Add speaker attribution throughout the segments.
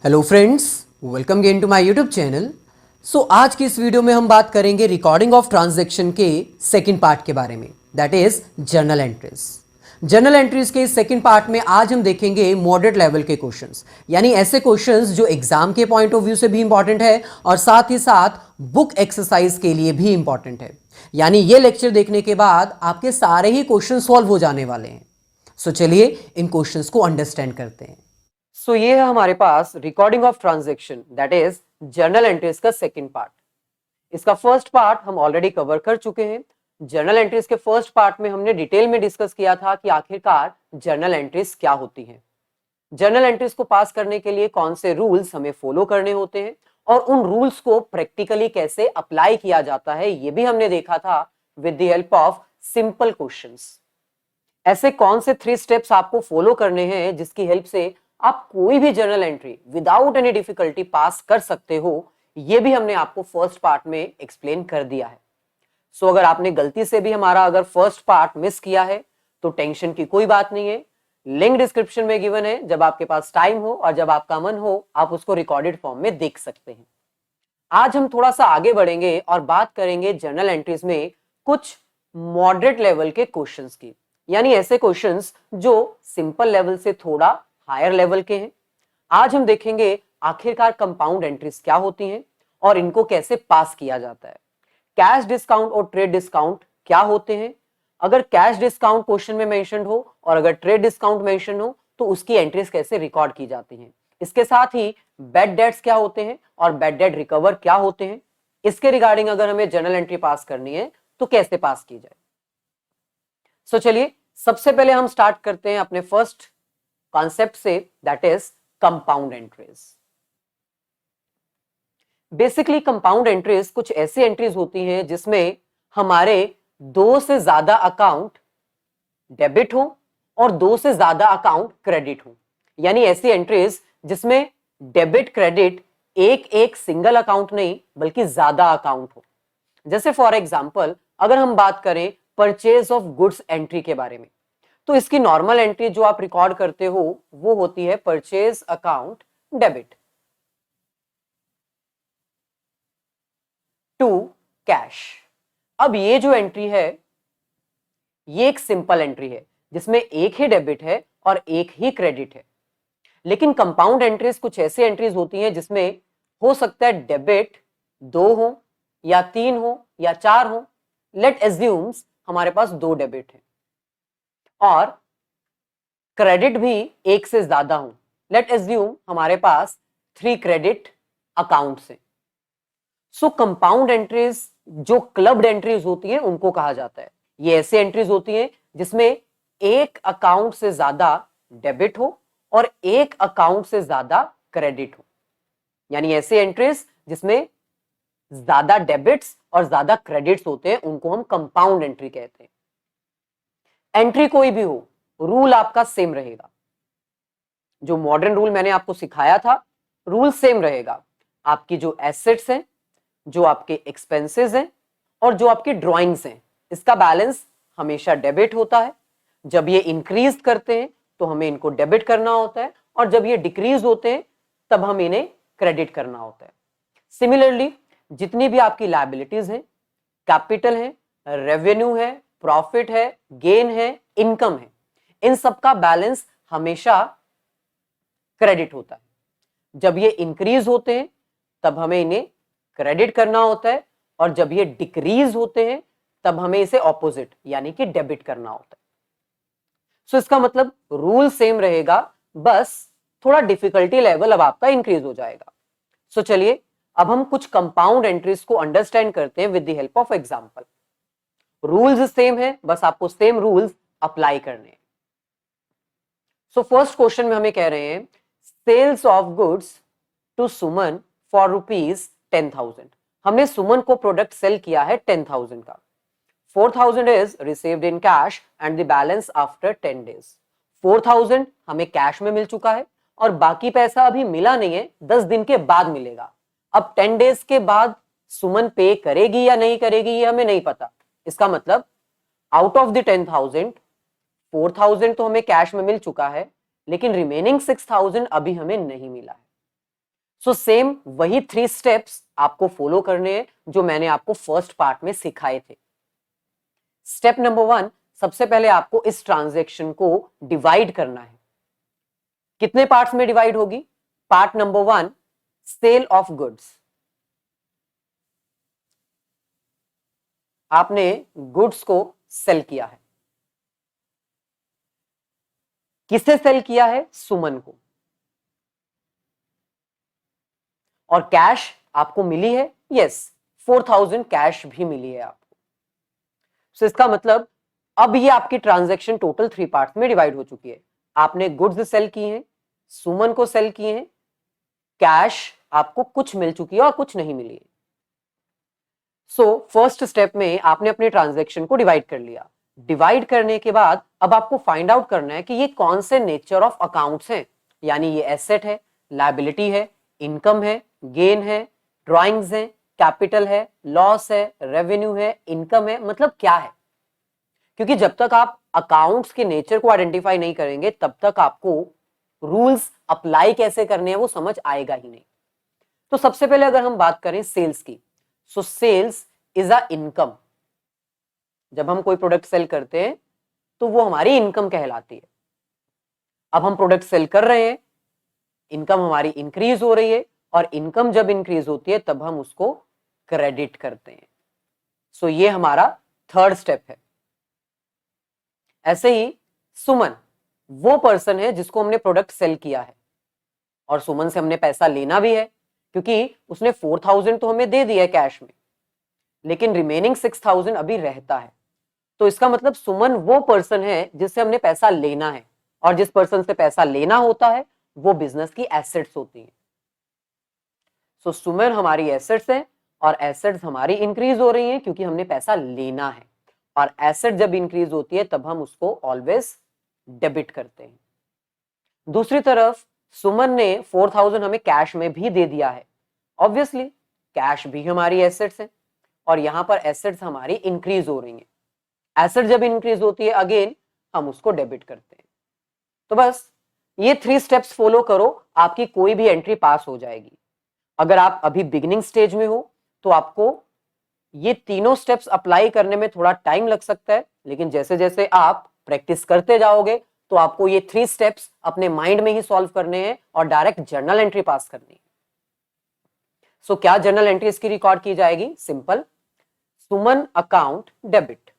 Speaker 1: Hello friends, welcome again to my YouTube channel. आज की इस वीडियो में हम बात करेंगे रिकॉर्डिंग ऑफ ट्रांजैक्शन के सेकंड पार्ट के बारे में, that is journal entries. Journal entries के सेकंड पार्ट में आज हम देखेंगे मॉडरेट लेवल के क्वेश्चंस, यानी ऐसे क्वेश्चंस जो एग्जाम के पॉइंट ऑफ व्यू से भी इंपॉर्टेंट है और साथ ही साथ बुक एक्सरसाइज के लिए भी इंपॉर्टेंट है। यानी ये लेक्चर देखने के बाद आपके सारे ही क्वेश्चन सॉल्व हो जाने वाले हैं। चलिए इन क्वेश्चंस को अंडरस्टैंड करते हैं। ये है हमारे पास recording of transaction, that is journal entries का सेकंड पार्ट। इसका फर्स्ट पार्ट हम ऑलरेडी कवर कर चुके हैं। जर्नल एंट्रीज के फर्स्ट पार्ट में हमने डिटेल में डिस्कस किया था कि आखिरकार जर्नल एंट्रीज क्या होती हैं, जर्नल एंट्रीज को पास करने के लिए कौन से रूल्स हमें फॉलो करने होते हैं और उन रूल्स को प्रैक्टिकली कैसे अप्लाई किया जाता है, ये भी हमने देखा था with the help of simple questions. ऐसे कौन से 3 स्टेप्स आपको फॉलो करने हैं जिसकी हेल्प से आप कोई भी journal entry without any difficulty pass कर सकते हो, यह भी हमने आपको फर्स्ट पार्ट में एक्सप्लेन कर दिया है। अगर आपने गलती से भी हमारा अगर फर्स्ट पार्ट मिस किया है तो टेंशन की कोई बात नहीं है, लिंक डिस्क्रिप्शन में गिवन है। जब आपके पास टाइम हो और जब आपका मन हो आप उसको रिकॉर्डेड फॉर्म में देख सकते हैं। आज हम थोड़ा सा आगे बढ़ेंगे और बात करेंगे जर्नल एंट्रीज में कुछ मॉडरेट लेवल के क्वेश्चंस की, यानी ऐसे क्वेश्चंस जो सिंपल लेवल से थोड़ा हायर लेवल के हैं। आज हम देखेंगे आखिरकार कंपाउंड एंट्रीज क्या होती हैं और इनको कैसे पास किया जाता है। कैश डिस्काउंट और ट्रेड डिस्काउंट क्या होते हैं, अगर कैश डिस्काउंट क्वेश्चन में मेंशन हो और अगर ट्रेड डिस्काउंट मेंशन हो तो उसकी एंट्रीज कैसे रिकॉर्ड की जाती हैं। इसके साथ ही बैड डेट्स क्या होते हैं और बैड डेट रिकवर क्या होते हैं, इसके रिगार्डिंग अगर हमें जर्नल एंट्री पास करनी है तो कैसे पास की जाए। चलिए सबसे पहले हम स्टार्ट करते हैं अपने फर्स्ट कॉन्सेप्ट से, that is compound entries. Basically compound entries कुछ ऐसी एंट्रीज होती हैं जिसमें हमारे 2 से ज्यादा अकाउंट डेबिट हो और 2 से ज्यादा अकाउंट क्रेडिट हो, यानी ऐसी एंट्रीज जिसमें डेबिट क्रेडिट एक एक सिंगल अकाउंट नहीं बल्कि ज्यादा अकाउंट हो। जैसे फॉर एग्जांपल अगर हम बात करें परचेज ऑफ गुड्स एंट्री के बारे में, तो इसकी नॉर्मल एंट्री जो आप रिकॉर्ड करते हो वो होती है purchase account debit to cash. अब ये जो एंट्री है ये एक सिंपल एंट्री है जिसमें एक ही डेबिट है और एक ही क्रेडिट है। लेकिन कंपाउंड एंट्रीज कुछ ऐसी एंट्रीज होती हैं जिसमें हो सकता है डेबिट 2 हो या 3 हो या 4 हो। लेट एज्यूम्स हमारे पास 2 डेबिट है और क्रेडिट भी एक से ज्यादा हो। लेट एज्यूम हमारे पास 3 क्रेडिट अकाउंट्स हैं। कंपाउंड एंट्रीज जो क्लब्ड एंट्रीज होती हैं उनको कहा जाता है। ये ऐसी एंट्रीज होती हैं जिसमें एक अकाउंट से ज्यादा डेबिट हो और एक अकाउंट से ज्यादा क्रेडिट हो, यानी ऐसी एंट्रीज जिसमें ज्यादा डेबिट्स और ज्यादा क्रेडिट्स होते हैं उनको हम कंपाउंड एंट्री कहते हैं। एंट्री कोई भी हो, रूल आपका सेम रहेगा। जो मॉडर्न रूल मैंने आपको सिखाया था रूल सेम रहेगा। आपकी जो एसेट्स हैं, जो आपके एक्सपेंसेस हैं और जो आपकी ड्राइंग्स हैं, इसका बैलेंस हमेशा डेबिट होता है। जब ये इंक्रीज करते हैं तो हमें इनको डेबिट करना होता है और जब ये डिक्रीज होते हैं तब हम इन्हें क्रेडिट करना होता है। सिमिलरली जितनी भी आपकी लायबिलिटीज हैं, कैपिटल है, रेवेन्यू है, प्रॉफिट है, गेन है, इनकम है, इन सब का बैलेंस हमेशा क्रेडिट होता है। जब ये इंक्रीज होते हैं तब हमें इन्हें क्रेडिट करना होता है और जब ये डिक्रीज होते हैं तब हमें इसे ऑपोजिट यानी कि डेबिट करना होता है। इसका मतलब रूल सेम रहेगा, बस थोड़ा डिफिकल्टी लेवल अब आपका इंक्रीज हो जाएगा। चलिए अब हम कुछ कंपाउंड एंट्रीज को अंडरस्टैंड करते हैं with the help of example. Rules same है, बस आपको सेम रूल्स अप्लाई करने हैं। फर्स्ट क्वेश्चन में हमें कह रहे हैं sales of goods to Suman for ₹10,000। हमने सुमन को प्रोडक्ट सेल किया है 10,000 का। 4,000 is received in cash and the balance after 10 days. 4,000 हमें कैश में मिल चुका है और बाकी पैसा अभी मिला नहीं है, 10 दिन के बाद मिलेगा। अब 10 डेज के बाद सुमन पे करेगी या नहीं करेगी ये हमें नहीं पता। इसका मतलब आउट ऑफ द 10,000 4,000 तो हमें कैश में मिल चुका है, लेकिन रिमेनिंग 6,000 अभी हमें नहीं मिला है। सो सेम वही 3 स्टेप्स आपको फॉलो करने हैं जो मैंने आपको फर्स्ट पार्ट में सिखाए थे। स्टेप नंबर 1, सबसे पहले आपको इस ट्रांजैक्शन को डिवाइड करना है। कितने पार्ट्स में डिवाइड होगी? Part number 1, sale of goods. आपने गुड्स को सेल किया है। किसे सेल किया है? सुमन को। और कैश आपको मिली है? यस, 4000 कैश भी मिली है आपको। सो इसका मतलब अब ये आपकी ट्रांजैक्शन टोटल 3 पार्ट्स में डिवाइड हो चुकी है। आपने गुड्स सेल किए हैं, सुमन को सेल किए हैं, कैश आपको कुछ मिल चुकी है और कुछ नहीं मिली है। सो फर्स्ट स्टेप में आपने अपने ट्रांजैक्शन को डिवाइड कर लिया। डिवाइड करने के बाद अब आपको फाइंड आउट करना है कि ये कौन से नेचर ऑफ अकाउंट्स हैं, यानी ये एसेट है, लायबिलिटी है, इनकम है, गेन है, ड्रॉइंग्स है, कैपिटल है, लॉस है, रेवेन्यू है, इनकम है, मतलब क्या है। क्योंकि जब तक आप अकाउंट्स के नेचर को आइडेंटिफाई नहीं करेंगे तब तक आपको रूल्स अप्लाई कैसे करने हैं वो समझ आएगा ही नहीं। तो सबसे पहले अगर हम बात करें सेल्स की, so sales is a income. जब हम कोई प्रोडक्ट सेल करते हैं तो वो हमारी इनकम कहलाती है। अब हम प्रोडक्ट सेल कर रहे हैं, इनकम हमारी इंक्रीज हो रही है, और इनकम जब इंक्रीज होती है तब हम उसको क्रेडिट करते हैं। सो ये हमारा थर्ड स्टेप है। ऐसे ही सुमन वो पर्सन है जिसको हमने प्रोडक्ट सेल किया है, और सुमन से हमने पैसा लेना भी है क्योंकि उसने 4000 तो हमें दे दिया है कैश में, लेकिन रिमेनिंग 6000 अभी रहता है। तो इसका मतलब सुमन वो पर्सन है जिससे हमने पैसा लेना है, और जिस पर्सन से पैसा लेना होता है वो बिजनेस की एसेट्स होती हैं। सो सुमन हमारी एसेट्स है, और एसेट्स हमारी इंक्रीज हो रही हैं क्योंकि हमने पैसा लेना है, और एसेट जब इंक्रीज होती है तब हम उसको ऑलवेज डेबिट करते हैं। दूसरी तरफ सुमन ने 4000 हमें कैश में भी दे दिया है। ऑब्वियसली कैश भी हमारी एसेट्स है, और यहां पर एसेट्स हमारी इंक्रीज हो रही हैं। एसेट जब इंक्रीज होती है अगेन हम उसको डेबिट करते हैं। तो बस ये 3 स्टेप्स फॉलो करो, आपकी कोई भी एंट्री पास हो जाएगी। अगर आप अभी बिगिनिंग स्टेज में हो तो आपको ये तीनों स्टेप्स अप्लाई करने में थोड़ा टाइम लग सकता है, लेकिन जैसे जैसे आप प्रैक्टिस करते जाओगे तो आपको ये 3 स्टेप्स अपने माइंड में ही सॉल्व करने हैं और डायरेक्ट जर्नल एंट्री पास करनी है। सो क्या जर्नल एंट्री इसकी रिकॉर्ड की जाएगी? सिंपल, सुमन अकाउंट डेबिट।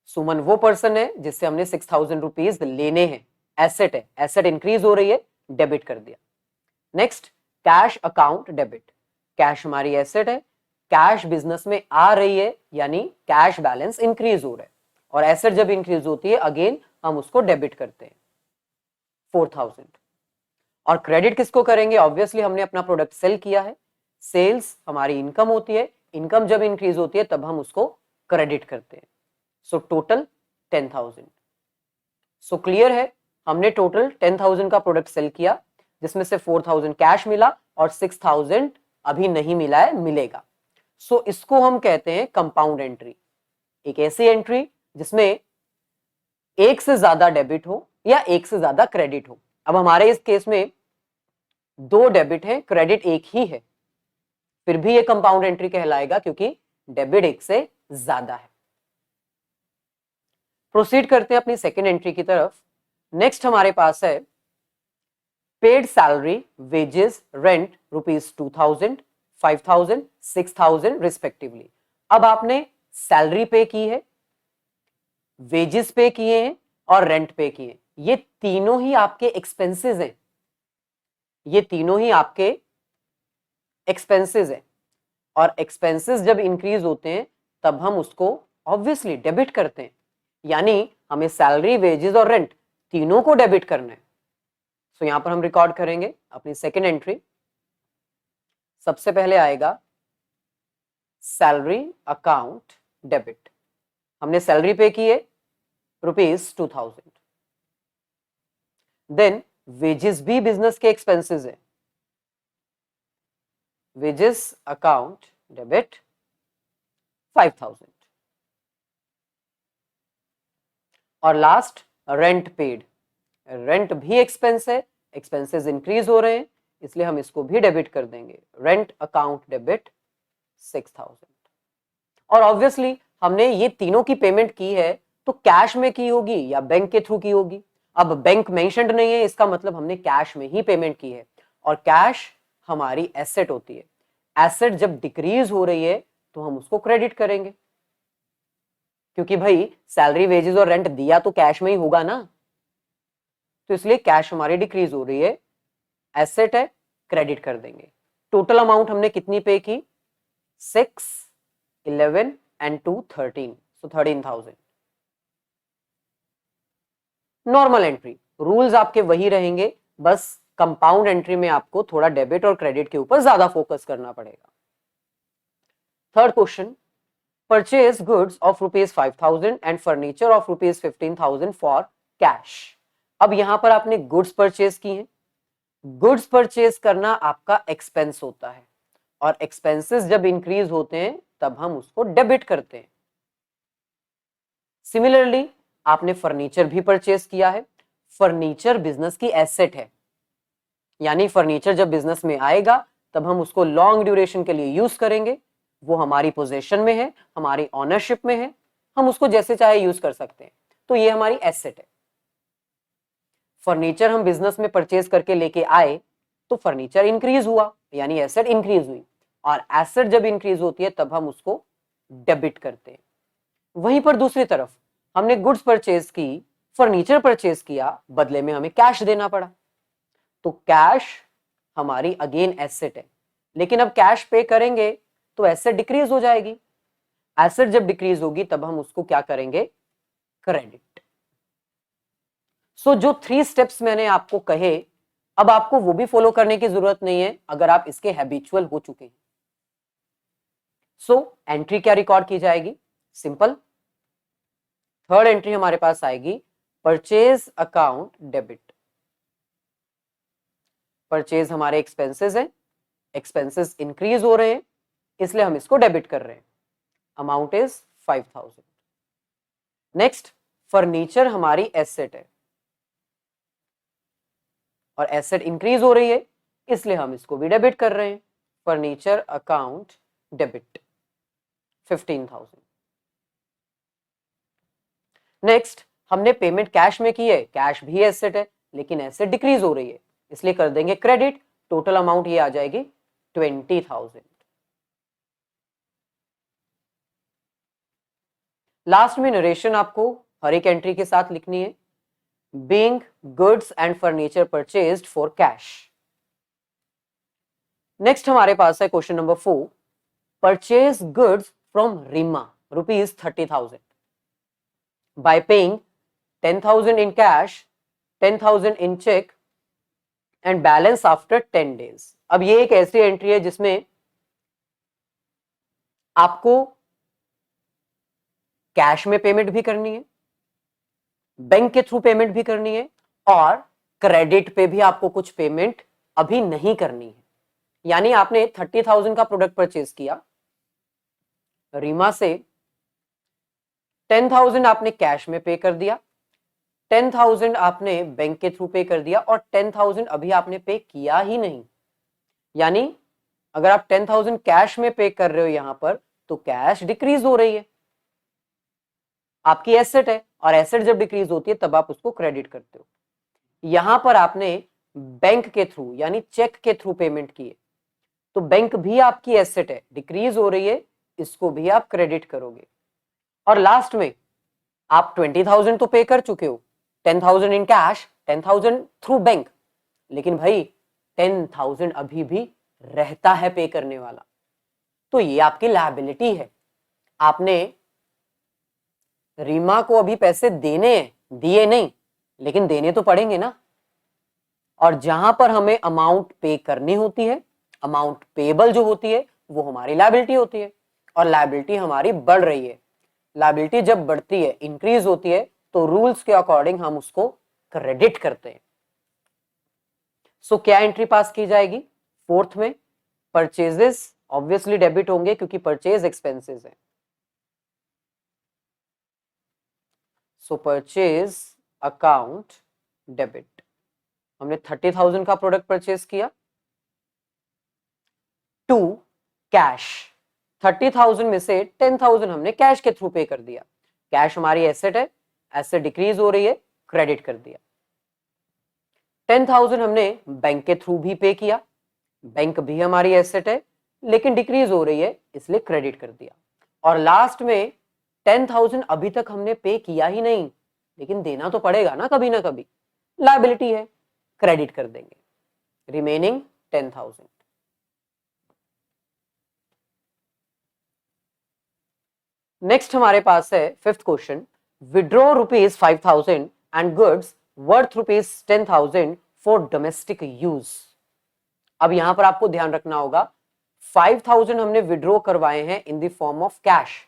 Speaker 1: सुमन वो पर्सन है जिससे हमने 6000 रुपीज लेने हैं, एसेट है, एसेट इंक्रीज हो रही है, डेबिट कर दिया। Next, cash account debit. Cash हमारी एसेट है, कैश बिजनेस में आ रही है, यानी कैश बैलेंस इंक्रीज हो रहा है, और एसेट जब इंक्रीज होती है अगेन हम उसको डेबिट करते हैं 4000। और क्रेडिट किसको करेंगे? ऑब्वियसली हमने अपना प्रोडक्ट सेल किया है, सेल्स हमारी इनकम होती है, इनकम जब इंक्रीज होती है तब हम उसको क्रेडिट करते हैं। So total 10,000। सो क्लियर है, हमने टोटल 10,000 का प्रोडक्ट सेल किया, जिसमें से 4000 कैश मिला और 6000 अभी नहीं मिला है, मिलेगा। सो इसको हम कहते हैं कंपाउंड एंट्री। एक ऐसी एंट्री जिसमें एक से ज्यादा डेबिट हो या एक से ज्यादा क्रेडिट हो। अब हमारे इस केस में 2 डेबिट है, क्रेडिट एक ही है, फिर भी ये कंपाउंड एंट्री कहलाएगा क्योंकि डेबिट एक से ज्यादा है। प्रोसीड करते हैं अपनी सेकेंड एंट्री की तरफ। नेक्स्ट हमारे पास है paid salary, wages, rent ₹2000, 5000, 6000 respectively. अब आपने सैलरी पे की है, वेजेस पे किए हैं और रेंट पे किए हैं। ये तीनों ही आपके एक्सपेंसेस हैं, ये तीनों ही आपके एक्सपेंसेस हैं, और एक्सपेंसेस जब इंक्रीज होते हैं तब हम उसको ऑब्वियसली डेबिट करते हैं, यानी हमें सैलरी, वेजेस और रेंट तीनों को डेबिट करना है। सो यहां पर हम रिकॉर्ड करेंगे अपनी सेकेंड एंट्री। सबसे पहले आएगा सैलरी अकाउंट डेबिट। हमने सैलरी पे की है ₹2000। देन वेजेस भी बिजनेस के एक्सपेंसेस है, वेजेस अकाउंट डेबिट 5000। और लास्ट रेंट पेड, रेंट भी एक्सपेंस है, एक्सपेंसेस इंक्रीज हो रहे हैं, इसलिए हम इसको भी डेबिट कर देंगे। Rent account debit 6000। और ऑब्वियसली हमने ये तीनों की पेमेंट की है तो कैश में की होगी या बैंक के थ्रू की होगी। अब बैंक मेंशन्ड नहीं है, इसका मतलब हमने कैश में ही पेमेंट की है, और कैश हमारी एसेट होती है। एसेट जब डिक्रीज हो रही है तो हम उसको क्रेडिट करेंगे, क्योंकि भाई सैलरी वेजेस और रेंट दिया तो कैश में ही होगा ना, तो इसलिए कैश हमारी डिक्रीज हो रही है, एसेट है, क्रेडिट कर देंगे। टोटल अमाउंट हमने कितनी पे की? 6, 11 and 2 13, so 13,000। Normal entry, rules आपके वही रहेंगे, बस कंपाउंड एंट्री में आपको थोड़ा डेबिट और क्रेडिट के ऊपर ज्यादा फोकस करना पड़ेगा। Third question, purchase goods of ₹5,000 and furniture of ₹15,000 for cash. अब यहां पर आपने गुड्स परचेज की हैं। गुड्स परचेज करना आपका एक्सपेंस होता है, और एक्सपेंसेस जब इंक्रीज होते हैं तब हम उसको डेबिट करते हैं। सिमिलरली आपने फर्नीचर भी परचेज किया है। फर्नीचर बिजनेस की एसेट है, यानी फर्नीचर जब बिजनेस में आएगा तब हम उसको लॉन्ग ड्यूरेशन के लिए यूज करेंगे, वो हमारी पोजेशन में है, हमारी ऑनरशिप में है, हम उसको जैसे चाहे यूज कर सकते हैं, तो ये हमारी एसेट है। फर्नीचर हम बिजनेस में परचेज करके लेके आए तो फर्नीचर इंक्रीज हुआ, यानी एसेट इंक्रीज हुई, और एसेट जब इंक्रीज होती है तब हम उसको डेबिट करते हैं। वहीं पर दूसरी तरफ हमने गुड्स परचेज की, फर्नीचर परचेज किया, बदले में हमें कैश देना पड़ा, तो कैश हमारी अगेन एसेट है, लेकिन अब कैश पे करेंगे तो एसेट डिक्रीज हो जाएगी। एसेट जब डिक्रीज होगी तब हम उसको क्या करेंगे? क्रेडिट। सो जो 3 स्टेप्स मैंने आपको कहे, अब आपको वो भी फॉलो करने की जरूरत नहीं है अगर आप इसके हैबिचुअल हो चुके हैं। सो एंट्री क्या रिकॉर्ड की जाएगी? सिंपल, थर्ड एंट्री हमारे पास आएगी परचेज अकाउंट डेबिट। परचेज हमारे एक्सपेंसेस हैं, एक्सपेंसेस इंक्रीज हो रहे हैं, इसलिए हम इसको डेबिट कर रहे हैं। Amount is 5,000। नेक्स्ट, फर्नीचर हमारी एसेट है, और एसेट इंक्रीज हो रही है, इसलिए हम इसको भी डेबिट कर रहे हैं। Furniture account debit 15,000। नेक्स्ट, हमने पेमेंट कैश में की है, कैश भी एसेट है, लेकिन एसेट डिक्रीज हो रही है, इसलिए कर देंगे क्रेडिट। टोटल अमाउंट ये आ जाएगी 20,000। लास्ट में नरेशन आपको हर एक एंट्री के साथ लिखनी है। Being goods and furniture purchased for cash. Next हमारे पास है question number 4, purchase goods from Reema ₹30,000 by paying 10,000 in cash, 10,000 in check and balance after 10 days। अब ये एक ऐसी एंट्री है जिसमें आपको कैश में पेमेंट भी करनी है, बैंक के थ्रू पेमेंट भी करनी है, और क्रेडिट पे भी आपको कुछ पेमेंट अभी नहीं करनी है। यानी आपने 30,000 का प्रोडक्ट परचेज किया रीमा से, 10,000 आपने कैश में पे कर दिया, 10,000 आपने बैंक के थ्रू पे कर दिया, और 10,000 अभी आपने पे किया ही नहीं। यानी अगर आप 10,000 कैश में पे कर रहे हो यहां पर, तो कैश डिक्रीज हो रही है, आपकी एसेट है, और एसेट जब डिक्रीज होती है तब आप उसको क्रेडिट करते हो। यहां पर आपने बैंक के थ्रू यानी चेक के थ्रू पेमेंट की है, तो बैंक भी आपकी एसेट है, डिक्रीज हो रही है, इसको भी आप क्रेडिट करोगे। और लास्ट में आप 20,000 तो पे कर चुके हो, 10,000 इन कैश, 10,000 थ्रू बैंक, लेकिन भाई 10,000 अभी भी रहता है पे करने वाला, तो ये आपकी लायबिलिटी है। आपने रीमा को अभी पैसे देने हैं, दिए नहीं, लेकिन देने तो पड़ेंगे ना। और जहां पर हमें अमाउंट पे करनी होती है, अमाउंट पेबल जो होती है, वो हमारी लायबिलिटी होती है, और लायबिलिटी हमारी बढ़ रही है। लायबिलिटी जब बढ़ती है, इंक्रीज होती है, तो रूल्स के अकॉर्डिंग हम उसको क्रेडिट करते हैं। सो क्या एंट्री पास की जाएगी? फोर्थ में परचेजेस ऑब्वियसली डेबिट होंगे क्योंकि परचेज एक्सपेंसेस है। सो परचेज अकाउंट डेबिट, हमने 30,000 का प्रोडक्ट परचेज किया। टू कैश, 30,000 में से 10,000 हमने कैश के थ्रू पे कर दिया। कैश हमारी एसेट है, एसेट डिक्रीज हो रही है, क्रेडिट कर दिया। 10,000 हमने बैंक के थ्रू भी पे किया, बैंक भी हमारी एसेट है लेकिन डिक्रीज हो रही है इसलिए क्रेडिट कर दिया। और लास्ट में 10,000 अभी तक हमने पे किया ही नहीं लेकिन देना तो पड़ेगा ना कभी, लायबिलिटी है, क्रेडिट कर देंगे, रिमेनिंग 10,000। नेक्स्ट हमारे पास है fifth question, withdraw ₹5,000 and goods worth ₹10,000 for domestic use. अब यहां पर आपको ध्यान रखना होगा 5,000 हमने विड्रॉ करवाए हैं in the form of cash,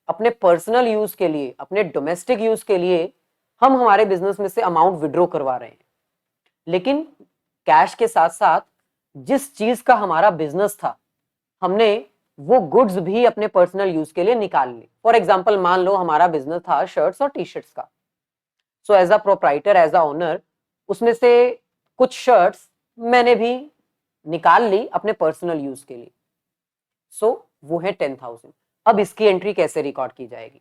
Speaker 1: अपने पर्सनल यूज के लिए, अपने डोमेस्टिक यूज के लिए हम हमारे बिजनेस में से अमाउंट विड्रॉ करवा रहे हैं। लेकिन कैश के साथ साथ जिस चीज का हमारा बिजनेस था हमने वो गुड्स भी अपने पर्सनल यूज के लिए निकाल ली। फॉर एग्जाम्पल मान लो हमारा बिजनेस था शर्ट्स और टी शर्ट्स का, so as a proprietor, as a owner, उसमें से कुछ शर्ट्स मैंने भी निकाल ली अपने पर्सनल यूज के लिए, सो वो है 10,000। अब इसकी एंट्री कैसे रिकॉर्ड की जाएगी?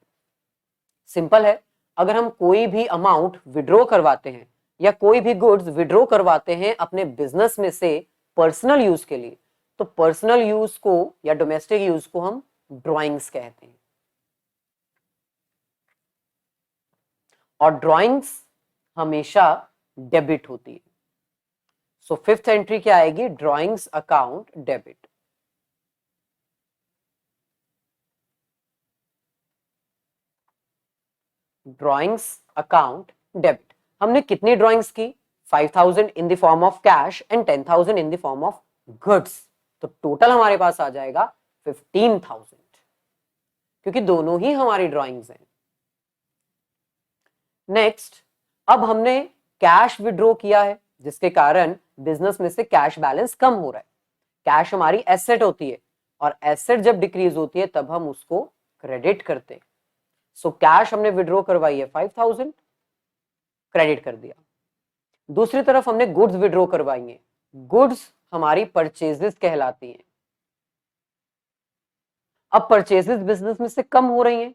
Speaker 1: सिंपल है, अगर हम कोई भी अमाउंट विड्रॉ करवाते हैं या कोई भी गुड्स विड्रॉ करवाते हैं अपने बिजनेस में से पर्सनल यूज के लिए, तो पर्सनल यूज को या डोमेस्टिक यूज को हम ड्राइंग्स कहते हैं। और ड्राइंग्स हमेशा डेबिट होती है। सो फिफ्थ एंट्री क्या आएगी? Drawings account debit. Drawings account debit. हमने कितनी ड्राइंग्स की? 5,000 in the form of cash and 10,000 in the form of goods. तो टोटल हमारे पास आ जाएगा 15,000, क्योंकि दोनों ही हमारी ड्राइंग्स हैं। नेक्स्ट, अब हमने कैश विड्रॉ किया है जिसके कारण बिजनेस में से कैश बैलेंस कम हो रहा है। कैश हमारी एसेट होती है और एसेट जब डिक्रीज होती है तब हम उसको क्रेडिट करते हैं। सो कैश हमने विड्रॉ करवाई है 5,000, क्रेडिट कर दिया। दूसरी तरफ हमने गुड्स विड्रॉ करवाई है, गुड्स हमारी परचेजेस कहलाती हैं। अब परचेजेस बिजनेस में से कम हो रही हैं,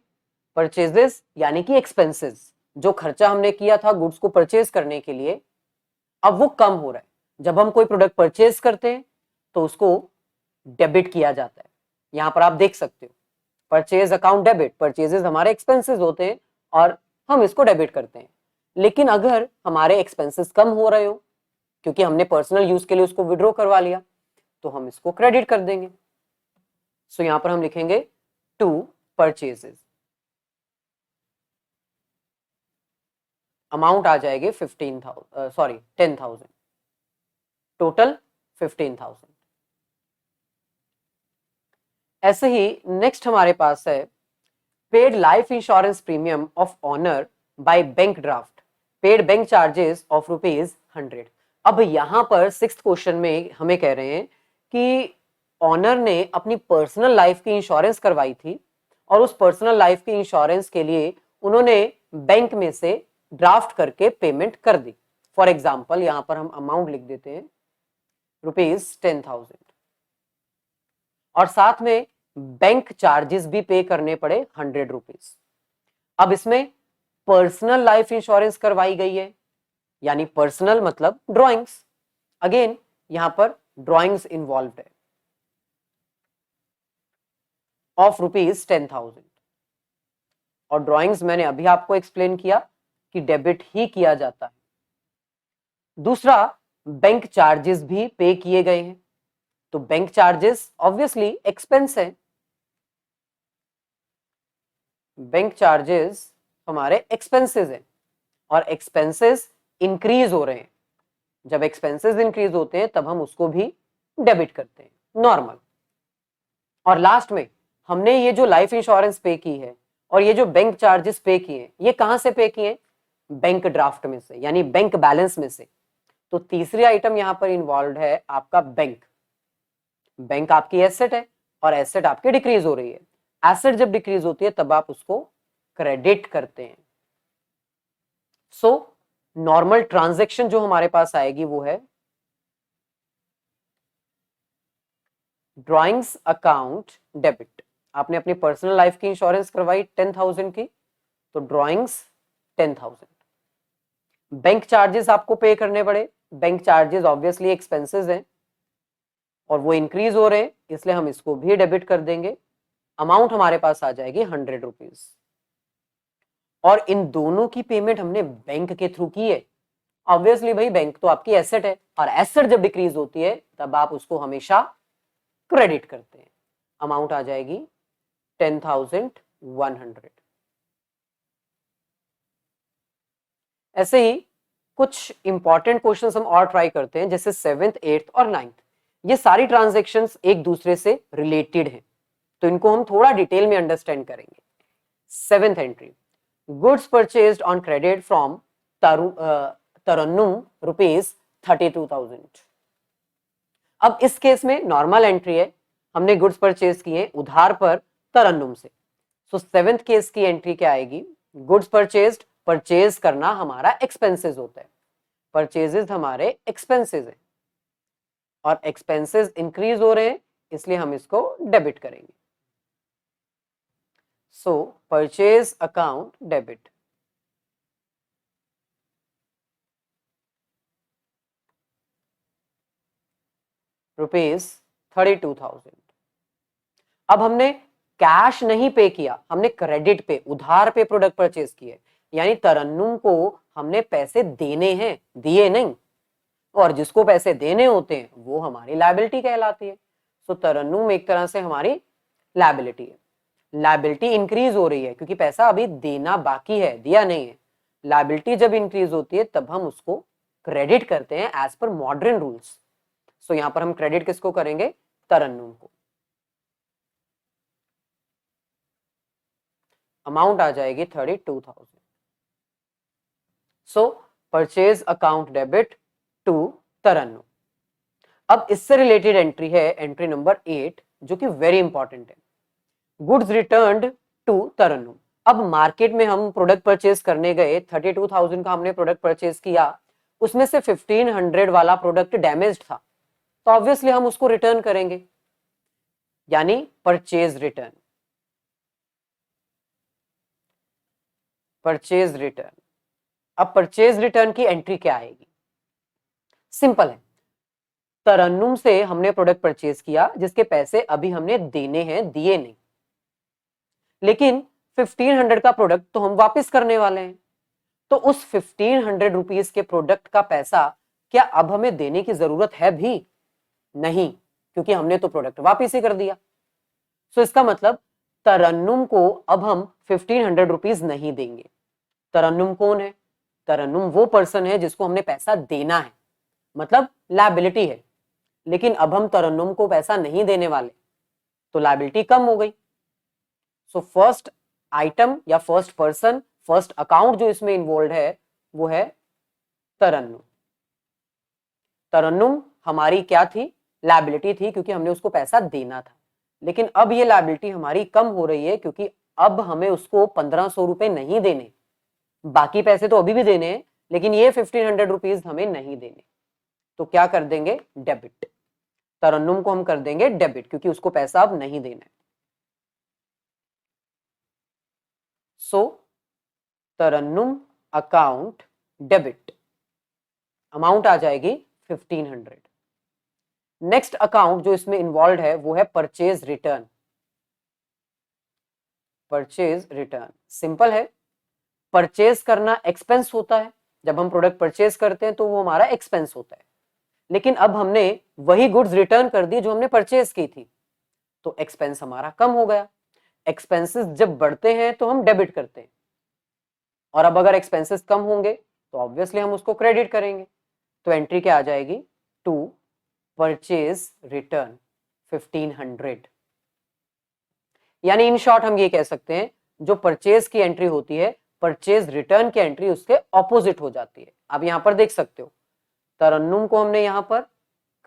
Speaker 1: परचेजेस यानी कि एक्सपेंसेस, जो खर्चा हमने किया था गुड्स को परचेज करने के लिए, अब वो कम हो रहा है। जब हम कोई प्रोडक्ट परचेज करते हैं तो उसको डेबिट किया जाता है। यहां पर आप देख सकते हो परचेज अकाउंट डेबिट, परचेजेस हमारे एक्सपेंसेस होते हैं और हम इसको डेबिट करते हैं। लेकिन अगर हमारे एक्सपेंसेस कम हो रहे हो क्योंकि हमने पर्सनल यूज के लिए उसको विड्रॉ करवा लिया तो हम इसको क्रेडिट कर देंगे। सो यहां पर हम लिखेंगे टू परचेजेस, अमाउंट आ जाएगी 10,000, टोटल 15,000। ऐसे ही नेक्स्ट हमारे पास है paid life insurance premium of owner by bank draft, paid bank charges of ₹100। अब यहां पर सिक्स्थ क्वेश्चन में हमें कह रहे हैं कि ऑनर ने अपनी पर्सनल लाइफ की इंश्योरेंस करवाई थी और उस पर्सनल लाइफ की इंश्योरेंस के लिए उन्होंने बैंक में से ड्राफ्ट करके पेमेंट कर दी। फॉर एग्जाम्पल यहां पर हम अमाउंट लिख देते हैं ₹10,000 और साथ में बैंक चार्जेस भी पे करने पड़े ₹100। अब इसमें पर्सनल लाइफ इंश्योरेंस करवाई गई है, यानी पर्सनल मतलब ड्राइंग्स, अगेन यहां पर ड्राइंग्स इन्वॉल्व है ऑफ ₹10,000। और ड्राइंग्स मैंने अभी आपको एक्सप्लेन किया कि डेबिट ही किया जाता है। दूसरा, बैंक चार्जेस भी पे किए गए हैं, तो बैंक चार्जेस ऑब्वियसली एक्सपेंस है, बैंक चार्जेस हमारे एक्सपेंसेस हैं और एक्सपेंसेस इंक्रीज हो रहे हैं। जब एक्सपेंसेस इंक्रीज होते हैं तब हम उसको भी डेबिट करते हैं, नॉर्मल। और लास्ट में हमने ये जो लाइफ इंश्योरेंस पे की है और ये जो बैंक चार्जेस पे किए ये कहां से पे किए? बैंक ड्राफ्ट में से, यानी बैंक बैलेंस में से। तो तीसरी आइटम यहां पर इन्वॉल्व है आपका बैंक। बैंक आपकी एसेट है और एसेट आपकी डिक्रीज हो रही है। एसेट जब डिक्रीज होती है तब आप उसको क्रेडिट करते हैं। सो नॉर्मल ट्रांजैक्शन जो हमारे पास आएगी वो है ड्रॉइंग्स अकाउंट डेबिट। आपने अपनी पर्सनल लाइफ की इंश्योरेंस करवाई 10,000 की, तो ड्रॉइंग्स 10,000। बैंक चार्जेस आपको पे करने पड़े, बैंक चार्जेस ऑब्वियसली एक्सपेंसेस हैं और वो इंक्रीज हो रहे हैं, इसलिए हम इसको भी डेबिट कर देंगे। अमाउंट हमारे पास आ जाएगी 100 रुपीज। और इन दोनों की पेमेंट हमने बैंक के थ्रू की है। ऑब्वियसली भाई बैंक तो आपकी एसेट है, और एसेट जब डिक्रीज होती है तब आप उसको हमेशा क्रेडिट करते हैं। अमाउंट आ जाएगी 10,100। ऐसे ही कुछ इंपॉर्टेंट क्वेश्चंस हम और ट्राई करते हैं, जैसे 7th 8th और 9th। ये सारी ट्रांजैक्शंस एक दूसरे से रिलेटेड हैं, तो इनको हम थोड़ा डिटेल में अंडरस्टैंड करेंगे। 7th entry, goods purchased on credit from Tarannum ₹32,000। अब इस केस में नॉर्मल एंट्री है, हमने गुड्स परचेज किए उधार पर तरन्नुम से। सो 7th केस की एंट्री क्या आएगी? गुड्स परचेज्ड, परचेज करना हमारा एक्सपेंसेस होता है, परचेजेस हमारे एक्सपेंसेस हैं और एक्सपेंसेस इंक्रीज हो रहे हैं, इसलिए हम इसको डेबिट करेंगे। सो परचेज अकाउंट डेबिट। ₹32,000। अब हमने कैश नहीं पे किया, हमने क्रेडिट पे, उधार पे प्रोडक्ट परचेज किए, यानी तरन्नुम को हमने पैसे देने हैं, दिए नहीं। और जिसको पैसे देने होते हैं वो हमारी लायबिलिटी कहलाती है। सो तरन्नुम एक तरह से हमारी लायबिलिटी है। लायबिलिटी इंक्रीज हो रही है क्योंकि पैसा अभी देना बाकी है, दिया नहीं है। लायबिलिटी जब इंक्रीज होती है तब हम उसको क्रेडिट करते हैं एज पर मॉडर्न रूल्स। सो यहां पर हम क्रेडिट किसको करेंगे? तरन्नुम को। अमाउंट आ जाएगी 32,000। So purchase account debit to Tarannum. अब इससे रिलेटेड एंट्री है एंट्री नंबर 8, जो कि वेरी इंपॉर्टेंट है। Goods returned to Tarannum. अब मार्केट में हम प्रोडक्ट परचेज करने गए, 32,000 का हमने प्रोडक्ट परचेज किया, उसमें से 1500 वाला प्रोडक्ट डैमेज्ड था, तो ऑब्वियसली हम उसको रिटर्न करेंगे, यानी परचेज रिटर्न। Purchase return. अब परचेज रिटर्न की एंट्री क्या आएगी? सिंपल है, तरन्नुम से हमने प्रोडक्ट परचेज किया जिसके पैसे अभी हमने देने हैं, दिए नहीं, लेकिन 1500 का प्रोडक्ट तो हम वापस करने वाले हैं। तो उस 1500 रुपीज के प्रोडक्ट का पैसा क्या अब हमें देने की जरूरत है भी? नहीं, क्योंकि हमने तो प्रोडक्ट वापस ही कर दिया। सो इसका मतलब तरन्नुम को अब हम 1500 रुपीज नहीं देंगे। तरन्नुम कौन है? तरन्नुम वो पर्सन है जिसको हमने पैसा देना है, मतलब लायबिलिटी है, लेकिन अब हम तरन्नुम को पैसा नहीं देने वाले, तो लायबिलिटी कम हो गई। सो फर्स्ट आइटम या फर्स्ट पर्सन, फर्स्ट अकाउंट जो इसमें इन्वॉल्व है वो है तरन्नुम। तरन्नुम हमारी क्या थी? लायबिलिटी थी, क्योंकि हमने उसको पैसा देना था, लेकिन अब ये लायबिलिटी हमारी कम हो रही है क्योंकि अब हमें उसको 1500 रुपए नहीं देने, बाकी पैसे तो अभी भी देने हैं, लेकिन ये 1500 रुपीज हमें नहीं देने। तो क्या कर देंगे? डेबिट। तरन्नुम को हम कर देंगे डेबिट, क्योंकि उसको पैसा अब नहीं देना है। सो तरन्नुम अकाउंट डेबिट, अमाउंट आ जाएगी 1500। नेक्स्ट अकाउंट जो इसमें इन्वॉल्व है वो है purchase return. Purchase return simple है, परचेज करना एक्सपेंस होता है, जब हम प्रोडक्ट परचेज करते हैं तो वो हमारा एक्सपेंस होता है, लेकिन अब हमने वही गुड्स रिटर्न कर दी जो हमने परचेज की थी, तो एक्सपेंस हमारा कम हो गया। एक्सपेंसेस जब बढ़ते हैं तो हम डेबिट करते हैं, और अब अगर एक्सपेंसेस कम होंगे तो ऑब्वियसली हम उसको क्रेडिट करेंगे। तो एंट्री क्या आ जाएगी? To purchase return 1500। यानी इन शॉर्ट हम ये कह सकते हैं, जो परचेज की एंट्री होती है, परचेज रिटर्न की एंट्री उसके ऑपोजिट हो जाती है। आप यहां पर देख सकते हो, तरन्नुम को हमने यहां पर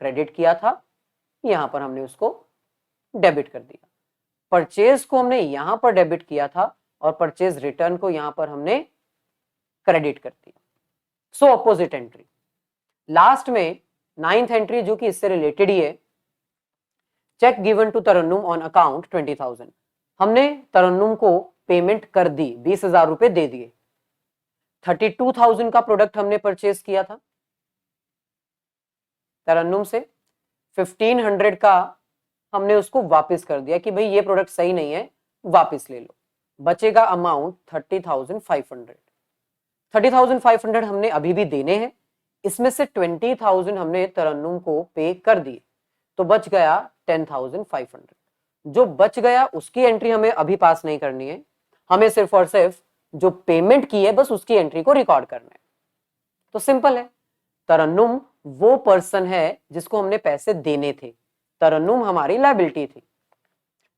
Speaker 1: क्रेडिट किया था, यहां पर हमने उसको डेबिट कर दिया। परचेज को हमने यहां पर डेबिट किया था और परचेज रिटर्न को यहां पर हमने क्रेडिट करती है। सो ऑपोजिट एंट्री लास्ट में 9th एंट्री जो कि इससे रिलेटेड ही है, cheque given to Tarannum on account 20,000। हमने तरन्नुम को पेमेंट कर दी, 20,000 रुपए दे दिए। 32,000 का प्रोडक्ट हमने परचेज किया था तरन्नुम से, 1500 का हमने उसको वापस कर दिया कि भाई ये प्रोडक्ट सही नहीं है, वापस ले लो। बचेगा अमाउंट 30,500। 30,500 हमने अभी भी देने हैं, इसमें से 20,000 हमने तरन्नुम को पे कर दिए, तो बच गया 10,500। जो बच गया उसकी एंट्री हमें अभी पास नहीं करनी है, हमें सिर्फ और सिर्फ जो पेमेंट की है बस उसकी एंट्री को रिकॉर्ड करना है। तो सिंपल है, तरन्नुम वो पर्सन है जिसको हमने पैसे देने थे, तरन्नुम हमारी लायबिलिटी थी,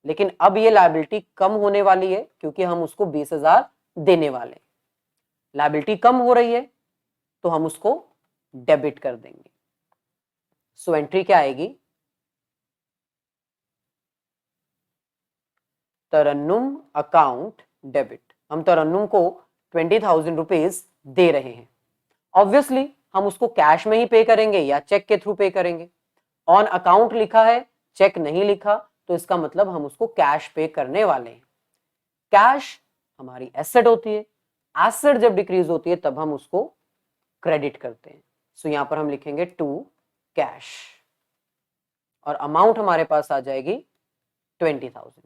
Speaker 1: लेकिन अब ये लायबिलिटी कम होने वाली है क्योंकि हम उसको 20,000 देने वाले हैं। लायबिलिटी कम हो रही है तो हम उसको डेबिट कर देंगे। सो एंट्री क्या आएगी, तरन्नुम अकाउंट डेबिट। हम तरन्नुम को 20,000 रुपीज दे रहे हैं, ऑब्वियसली हम उसको कैश में ही पे करेंगे या चेक के थ्रू पे करेंगे। ऑन अकाउंट लिखा है, चेक नहीं लिखा, तो इसका मतलब हम उसको कैश पे करने वाले हैं। कैश हमारी एसेट होती है, एसेट जब डिक्रीज होती है तब हम उसको क्रेडिट करते हैं। सो यहां पर हम लिखेंगे टू कैश और अमाउंट हमारे पास आ जाएगी 20,000।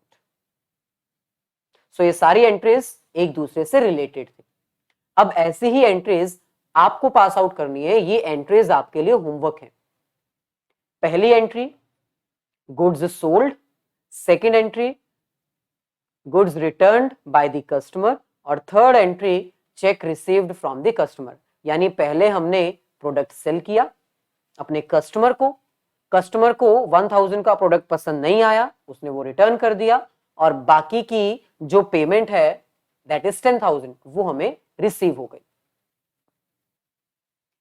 Speaker 1: सो ये सारी एंट्रीज एक दूसरे से रिलेटेड थी। अब ऐसी ही एंट्रीज आपको पास आउट करनी है, ये एंट्रीज आपके लिए होमवर्क है। पहली entry goods sold, second entry goods returned by the customer और third entry cheque received from the customer. यानी पहले हमने प्रोडक्ट सेल किया अपने कस्टमर को, कस्टमर को 1,000 का प्रोडक्ट पसंद नहीं आया, उसने वो रिटर्न कर दिया और बाकी की जो पेमेंट है दैट इज 10,000 वो हमें रिसीव हो गई।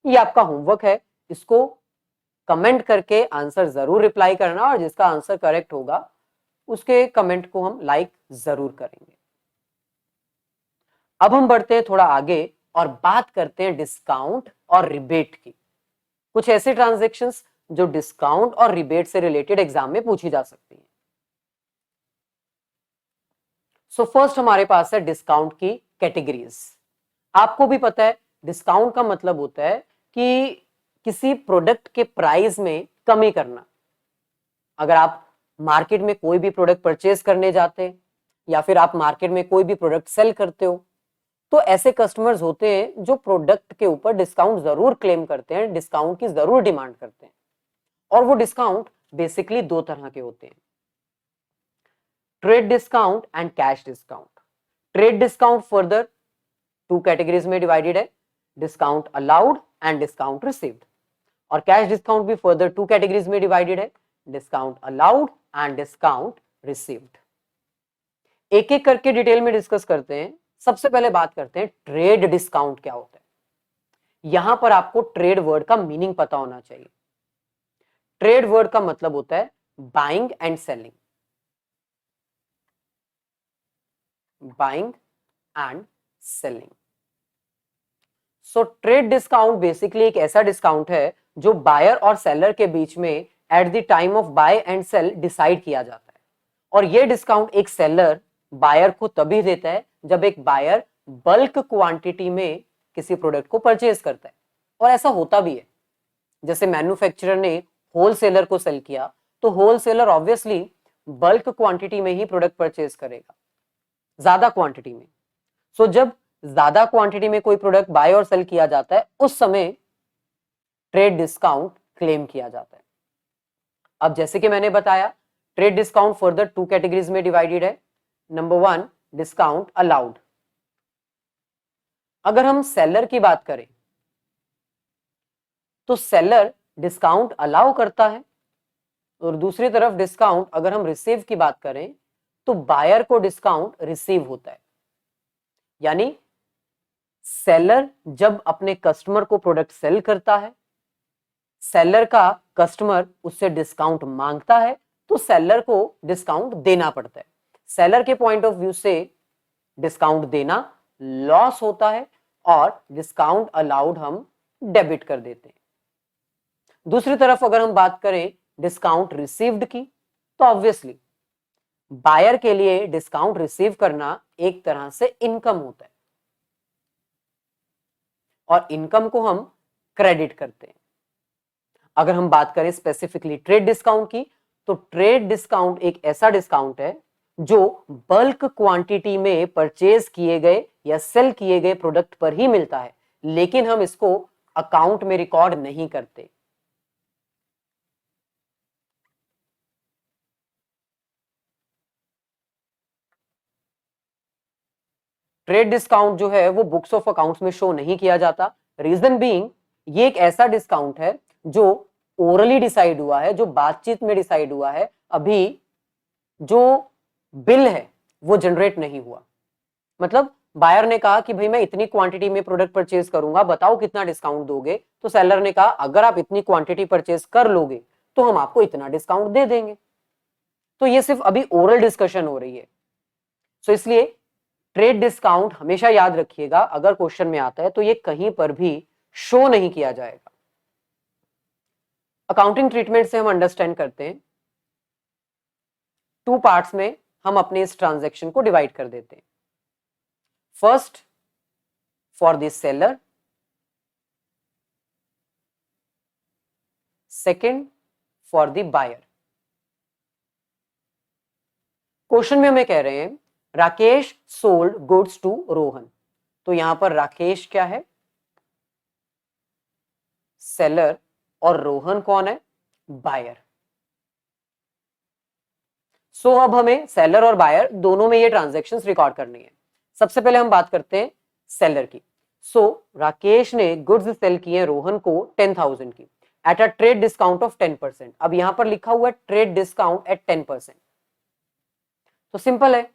Speaker 1: ये आपका होमवर्क है, इसको कमेंट करके आंसर जरूर रिप्लाई करना और जिसका आंसर करेक्ट होगा उसके कमेंट को हम लाइक जरूर करेंगे। अब हम बढ़ते हैं थोड़ा आगे और बात करते हैं डिस्काउंट और रिबेट की। कुछ ऐसे ट्रांजैक्शंस जो डिस्काउंट और रिबेट से रिलेटेड एग्जाम में पूछी जा सकती है। सो फर्स्ट हमारे पास है डिस्काउंट की कैटेगरीज। आपको भी पता है डिस्काउंट का मतलब होता है कि किसी प्रोडक्ट के प्राइस में कमी करना। अगर आप मार्केट में कोई भी प्रोडक्ट परचेज करने जाते हैं या फिर आप मार्केट में कोई भी प्रोडक्ट सेल करते हो तो ऐसे कस्टमर्स होते हैं जो प्रोडक्ट के ऊपर डिस्काउंट जरूर क्लेम करते हैं, डिस्काउंट की जरूर डिमांड करते हैं। और वो डिस्काउंट बेसिकली दो तरह के होते हैं, trade discount and cash discount. Trade discount further two categories में डिवाइडेड है, discount allowed and discount received. और कैश डिस्काउंट भी फर्दर टू कैटेगरीज में डिवाइडेड है, discount allowed and discount received. एक एक करके डिटेल में डिस्कस करते हैं। सबसे पहले बात करते हैं ट्रेड डिस्काउंट क्या होता है। यहां पर आपको ट्रेड वर्ड का मीनिंग पता होना चाहिए। ट्रेड वर्ड का मतलब होता है buying and selling, buying and selling. So trade discount basically एक ऐसा डिस्काउंट है जो बायर और सेलर के बीच में at the time of buy and sell decide किया जाता है। और यह डिस्काउंट एक सेलर बायर को तभी देता है जब एक बायर बल्क क्वांटिटी में किसी प्रोडक्ट को परचेज करता है। और ऐसा होता भी है, जैसे मैन्युफैक्चरर ने होलसेलर को सेल किया तो होलसेलर ऑब्वियसली बल्क क्वांटिटी में ही प्रोडक्ट परचेज करेगा, ज्यादा क्वांटिटी में। सो जब ज्यादा क्वांटिटी में कोई प्रोडक्ट बाय और सेल किया जाता है उस समय ट्रेड डिस्काउंट क्लेम किया जाता है। अब जैसे कि मैंने बताया trade discount further two categories में डिवाइडेड है। Number 1 discount allowed. अगर हम सेलर की बात करें तो सेलर डिस्काउंट अलाउ करता है और दूसरी तरफ डिस्काउंट अगर हम रिसीव की बात करें तो बायर को डिस्काउंट रिसीव होता है। यानी सेलर जब अपने कस्टमर को प्रोडक्ट सेल करता है, सेलर का कस्टमर उससे डिस्काउंट मांगता है तो सेलर को डिस्काउंट देना पड़ता है। सेलर के पॉइंट ऑफ व्यू से डिस्काउंट देना लॉस होता है और डिस्काउंट अलाउड हम डेबिट कर देते हैं। दूसरी तरफ अगर हम बात करें डिस्काउंट रिसीव्ड की, तो ऑब्वियसली बायर के लिए डिस्काउंट रिसीव करना एक तरह से इनकम होता है और इनकम को हम क्रेडिट करते हैं। अगर हम बात करें स्पेसिफिकली ट्रेड डिस्काउंट की, तो ट्रेड डिस्काउंट एक ऐसा डिस्काउंट है जो बल्क क्वांटिटी में परचेज किए गए या सेल किए गए प्रोडक्ट पर ही मिलता है, लेकिन हम इसको अकाउंट में रिकॉर्ड नहीं करते। ट्रेड डिस्काउंट जो है वो बुक्स ऑफ अकाउंट्स में शो नहीं किया जाता। रीजन बीइंग ये एक ऐसा डिस्काउंट है जो ओरली डिसाइड हुआ है, जो बातचीत में डिसाइड हुआ है, अभी जो बिल है वो जनरेट नहीं हुआ। मतलब बायर ने कहा कि भाई मैं इतनी क्वांटिटी में प्रोडक्ट परचेज करूंगा, बताओ कितना डिस्काउंट दोगे, तो सेलर ने कहा अगर आप इतनी क्वांटिटी परचेज कर लोगे तो हम आपको इतना डिस्काउंट दे देंगे। तो ये सिर्फ अभी ओरल डिस्कशन हो रही है। सो इसलिए ट्रेड डिस्काउंट हमेशा याद रखिएगा, अगर क्वेश्चन में आता है तो ये कहीं पर भी शो नहीं किया जाएगा। अकाउंटिंग ट्रीटमेंट से हम अंडरस्टैंड करते हैं, टू पार्ट्स में हम अपने इस ट्रांजैक्शन को डिवाइड कर देते हैं। First for the seller, second for the buyer. Question में हमें कह रहे हैं Rakesh sold goods to Rohan, तो यहां पर राकेश क्या है, सेलर, और रोहन कौन है, बायर। सो अब हमें सेलर और बायर दोनों में ये ट्रांजैक्शंस रिकॉर्ड करनी है। सबसे पहले हम बात करते हैं सेलर की। सो राकेश ने गुड्स सेल किए रोहन को 10,000 की at a trade discount of 10%। अब यहां पर लिखा हुआ है ट्रेड डिस्काउंट एट 10%। तो सिंपल है,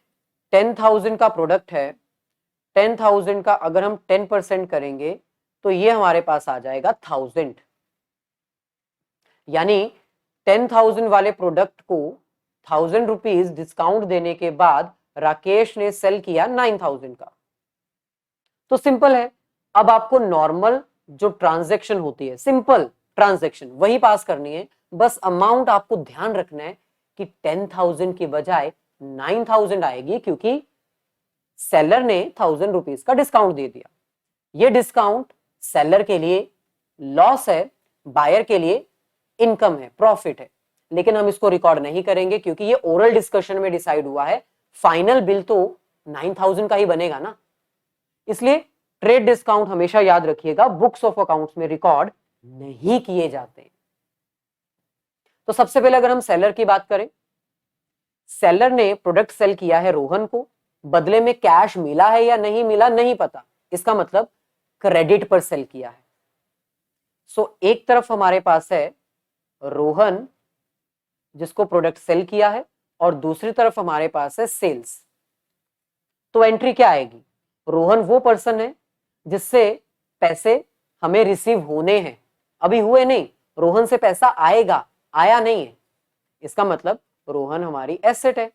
Speaker 1: 10,000 का प्रोडक्ट है, 10,000 का अगर हम 10% करेंगे तो ये हमारे पास आ जाएगा 1000। यानी 10,000 वाले प्रोडक्ट को 1000 रुपीज डिस्काउंट देने के बाद राकेश ने सेल किया 9,000 का। तो सिंपल है, अब आपको नॉर्मल जो ट्रांजैक्शन होती है, सिंपल ट्रांजैक्शन वही पास करनी है। बस अमाउंट आपको ध्यान रखना है कि 10,000 की बजाय 9,000 आएगी, क्योंकि सेलर ने 1000 रुपीज का डिस्काउंट दे दिया। ये डिस्काउंट सेलर के लिए लॉस है, बायर के लिए इनकम है, प्रॉफिट है, लेकिन हम इसको रिकॉर्ड नहीं करेंगे क्योंकि ये ओरल डिस्कशन में डिसाइड हुआ है। फाइनल बिल तो 9,000 का ही बनेगा ना। इसलिए ट्रेड डिस्काउंट हमेशा याद रखिएगा बुक्स ऑफ अकाउंट्स में रिकॉर्ड नहीं किए जाते। तो सबसे पहले अगर हम सेलर की बात करें, सेलर ने प्रोडक्ट सेल किया है रोहन को, बदले में कैश मिला है या नहीं मिला नहीं पता, इसका मतलब क्रेडिट पर सेल किया है। सो एक तरफ हमारे पास है रोहन जिसको प्रोडक्ट सेल किया है, और दूसरी तरफ हमारे पास है सेल्स। तो एंट्री क्या आएगी, रोहन वो पर्सन है जिससे पैसे हमें रिसीव होने हैं, अभी हुए नहीं, रोहन से पैसा आएगा, आया नहीं है, इसका मतलब रोहन हमारी एसेट है,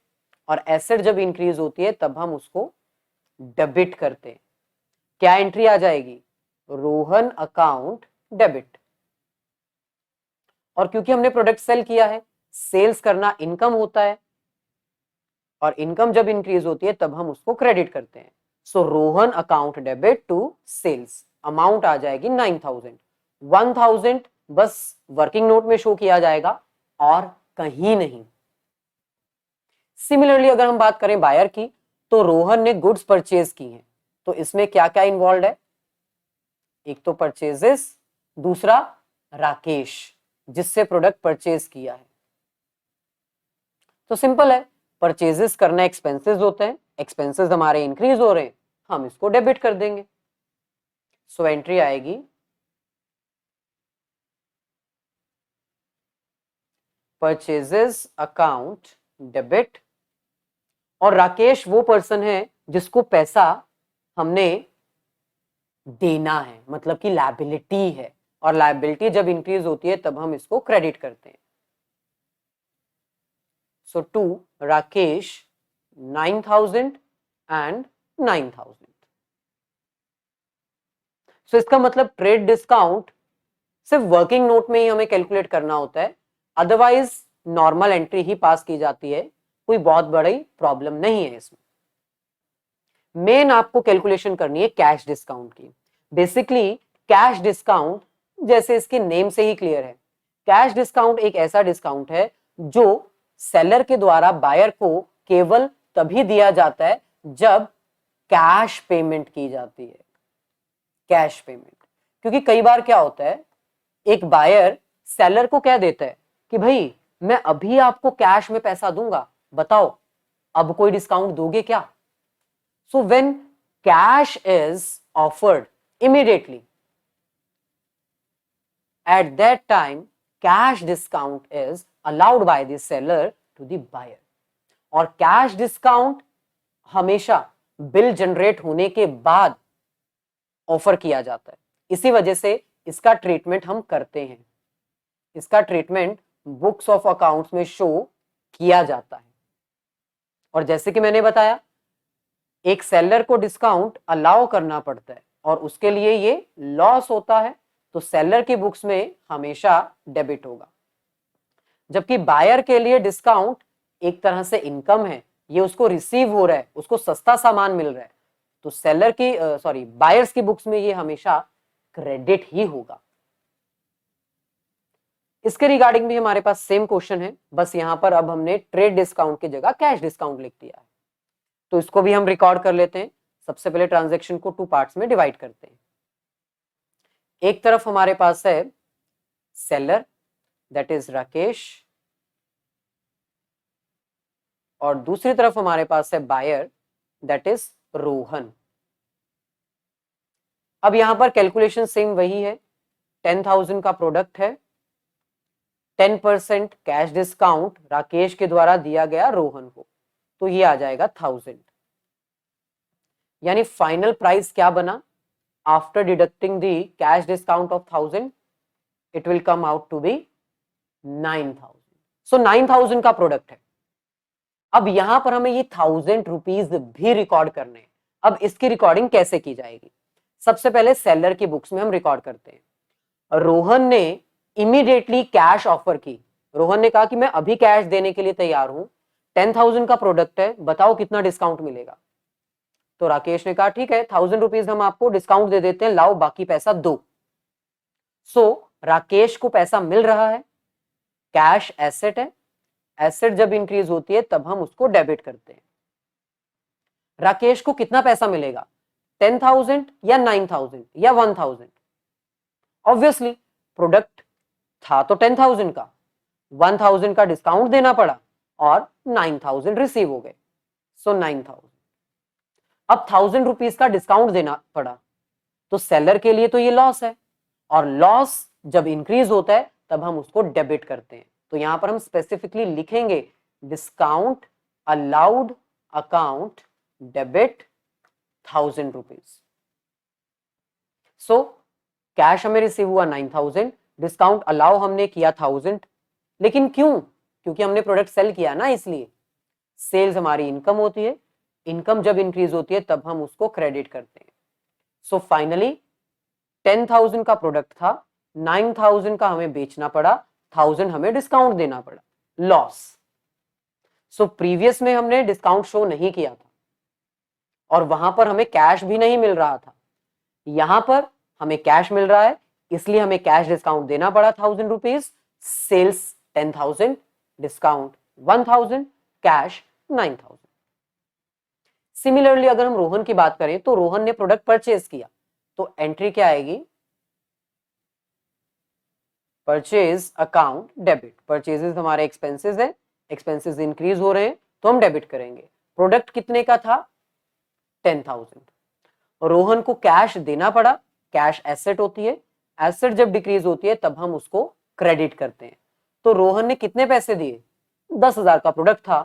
Speaker 1: और एसेट जब इंक्रीज होती है तब हम उसको डेबिट करते हैं। क्या एंट्री आ जाएगी, रोहन अकाउंट डेबिट। और क्योंकि हमने प्रोडक्ट सेल किया है, सेल्स करना इनकम होता है, और इनकम जब इंक्रीज होती है तब हम उसको क्रेडिट करते हैं। So Rohan account debit to sales, amount आ जाएगी 9,000। 1,000 बस वर्किंग नोट में शो किया जाएगा और कहीं नहीं। सिमिलरली अगर हम बात करें बायर की, तो रोहन ने गुड्स परचेज की हैं, तो इसमें क्या क्या इन्वॉल्व है, एक तो परचेजेस, दूसरा राकेश जिससे प्रोडक्ट परचेज किया है। तो सिंपल है, परचेजेस करना एक्सपेंसेस होते हैं, एक्सपेंसेस हमारे इंक्रीज हो रहे हैं, हम इसको डेबिट कर देंगे। सो एंट्री आएगी परचेजेस अकाउंट डेबिट, और राकेश वो पर्सन है जिसको पैसा हमने देना है, मतलब कि लायबिलिटी है, और लायबिलिटी जब इंक्रीज होती है तब हम इसको क्रेडिट करते हैं। सो टू राकेश 9,000 and 9,000। सो इसका मतलब ट्रेड डिस्काउंट सिर्फ वर्किंग नोट में ही हमें कैलकुलेट करना होता है, अदरवाइज नॉर्मल एंट्री ही पास की जाती है, कोई बहुत बड़ी प्रॉब्लम नहीं है इसमें। मेन आपको कैलकुलेशन करनी है कैश डिस्काउंट की। बेसिकली कैश डिस्काउंट जैसे इसके नेम से ही क्लियर है, कैश डिस्काउंट एक ऐसा डिस्काउंट है जो सेलर के द्वारा बायर को केवल तभी दिया जाता है जब कैश पेमेंट की जाती है, कैश पेमेंट। क्योंकि कई बार क्या होता है, एक बायर सेलर को कह देता है कि भाई मैं अभी आपको कैश में पैसा दूंगा, बताओ अब कोई डिस्काउंट दोगे क्या? So when cash is offered immediately, at that time cash discount is allowed by the seller to the buyer। और कैश डिस्काउंट हमेशा बिल जनरेट होने के बाद ऑफर किया जाता है, इसी वजह से इसका ट्रीटमेंट हम करते हैं, इसका ट्रीटमेंट बुक्स ऑफ अकाउंट्स में शो किया जाता है। और जैसे कि मैंने बताया, एक सेलर को डिस्काउंट अलाउ करना पड़ता है और उसके लिए ये लॉस होता है, तो सेलर की बुक्स में हमेशा डेबिट होगा। जबकि बायर के लिए डिस्काउंट एक तरह से इनकम है, ये उसको रिसीव हो रहा है, उसको सस्ता सामान मिल रहा है, तो सेलर की बायर्स की बुक्स में ये हमेशा क्रेडिट ही होगा। इसके रिगार्डिंग भी हमारे पास सेम क्वेश्चन है, बस यहां पर अब हमने ट्रेड डिस्काउंट की जगह कैश डिस्काउंट लिख दिया है, तो इसको भी हम रिकॉर्ड कर लेते हैं। सबसे पहले ट्रांजैक्शन को 2 पार्ट्स में डिवाइड करते हैं। एक तरफ हमारे पास है सेलर, दैट इज राकेश, और दूसरी तरफ हमारे पास है बायर, दैट इज रोहन। अब यहां पर कैलकुलेशन सेम वही है, 10,000 का प्रोडक्ट है, 10% कैश डिस्काउंट राकेश के द्वारा दिया गया रोहन को, तो ये आ जाएगा 1000। यानी फाइनल प्राइस क्या बना, after deducting the cash discount of 1000 it will come out to be 9000। So 9000 का प्रोडक्ट है। अब यहां पर हमें ये 1000 रुपीज भी रिकॉर्ड करने हैं। अब इसकी रिकॉर्डिंग कैसे की जाएगी, सबसे पहले सेलर की बुक्स में हम रिकॉर्ड करते हैं। रोहन ने इमीडिएटली कैश ऑफर की, रोहन ने कहा कि मैं अभी कैश देने के लिए तैयार हूं, 10,000 का प्रोडक्ट है, बताओ कितना डिस्काउंट मिलेगा। तो राकेश ने कहा ठीक है 1000 रुपीज हम आपको डिस्काउंट दे देते हैं, लाओ बाकी पैसा दो। सो राकेश को पैसा मिल रहा है, कैश एसेट है, एसेट जब इंक्रीज होती है तब हम उसको डेबिट करते हैं। राकेश को कितना पैसा मिलेगा, 10,000 या 9,000 या 1,000? ऑब्वियसली प्रोडक्ट था तो 10,000 का, 1,000 का डिस्काउंट देना पड़ा और 9,000 रिसीव हो गए, सो 9,000। अब 1,000 रुपीज का डिस्काउंट देना पड़ा, तो सेलर के लिए तो ये लॉस है, और लॉस जब इंक्रीज होता है तब हम उसको डेबिट करते हैं। तो यहां पर हम स्पेसिफिकली लिखेंगे discount allowed account debit 1,000 rupees. So cash हमें रिसीव हुआ 9,000, डिस्काउंट अलाउ हमने किया 1,000, लेकिन क्यों, क्योंकि हमने प्रोडक्ट सेल किया ना, इसलिए सेल्स हमारी इनकम होती है, इनकम जब इंक्रीज होती है तब हम उसको क्रेडिट करते हैं। सो फाइनली 10,000 का प्रोडक्ट था, 9,000 का हमें बेचना पड़ा, 1,000 हमें डिस्काउंट देना पड़ा, लॉस। सो प्रीवियस में हमने डिस्काउंट शो नहीं किया था और वहां पर हमें कैश भी नहीं मिल रहा था, यहां पर हमें कैश मिल रहा है, इसलिए हमें कैश डिस्काउंट देना पड़ा 1,000 rupees, sales 10,000, discount 1,000, cash 9,000। Similarly अगर हम रोहन की बात करें तो रोहन ने प्रोडक्ट परचेज किया, तो एंट्री क्या आएगी, परचेज अकाउंट डेबिट। परचेजेस हमारे एक्सपेंसेस है, एक्सपेंसेस इंक्रीज हो रहे हैं तो हम डेबिट करेंगे। प्रोडक्ट कितने का था, 10,000। रोहन को कैश देना पड़ा, कैश एसेट होती है, एसेट जब डिक्रीज होती है तब हम उसको क्रेडिट करते हैं। तो रोहन ने कितने पैसे दिए, 10,000 का प्रोडक्ट था,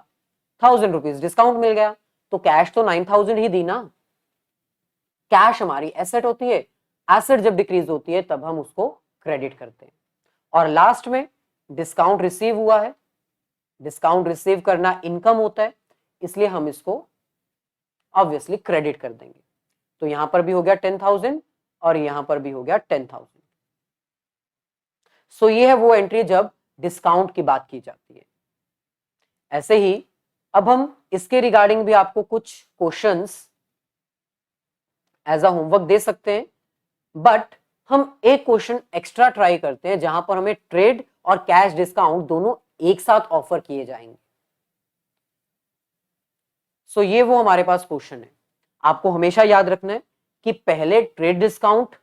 Speaker 1: 1,000 रुपीज डिस्काउंट मिल गया, तो कैश तो 9,000 ही दी ना। कैश हमारी एसेट होती है, एसेट जब डिक्रीज होती है तब हम उसको क्रेडिट करते हैं। और लास्ट में डिस्काउंट रिसीव हुआ है, डिस्काउंट रिसीव करना इनकम होता है, इसलिए हम इसको ऑब्वियसली क्रेडिट कर देंगे। तो यहां पर भी हो गया 10,000, और यहां पर भी हो गया 10,000। सो ये है वो एंट्री जब डिस्काउंट की बात की जाती है। ऐसे ही अब हम इसके रिगार्डिंग भी आपको कुछ क्वेश्चंस एज अ होमवर्क दे सकते हैं, बट हम एक क्वेश्चन एक्स्ट्रा ट्राई करते हैं जहां पर हमें ट्रेड और कैश डिस्काउंट दोनों एक साथ ऑफर किए जाएंगे। सो ये वो हमारे पास क्वेश्चन है। आपको हमेशा याद रखना है कि पहले ट्रेड डिस्काउंट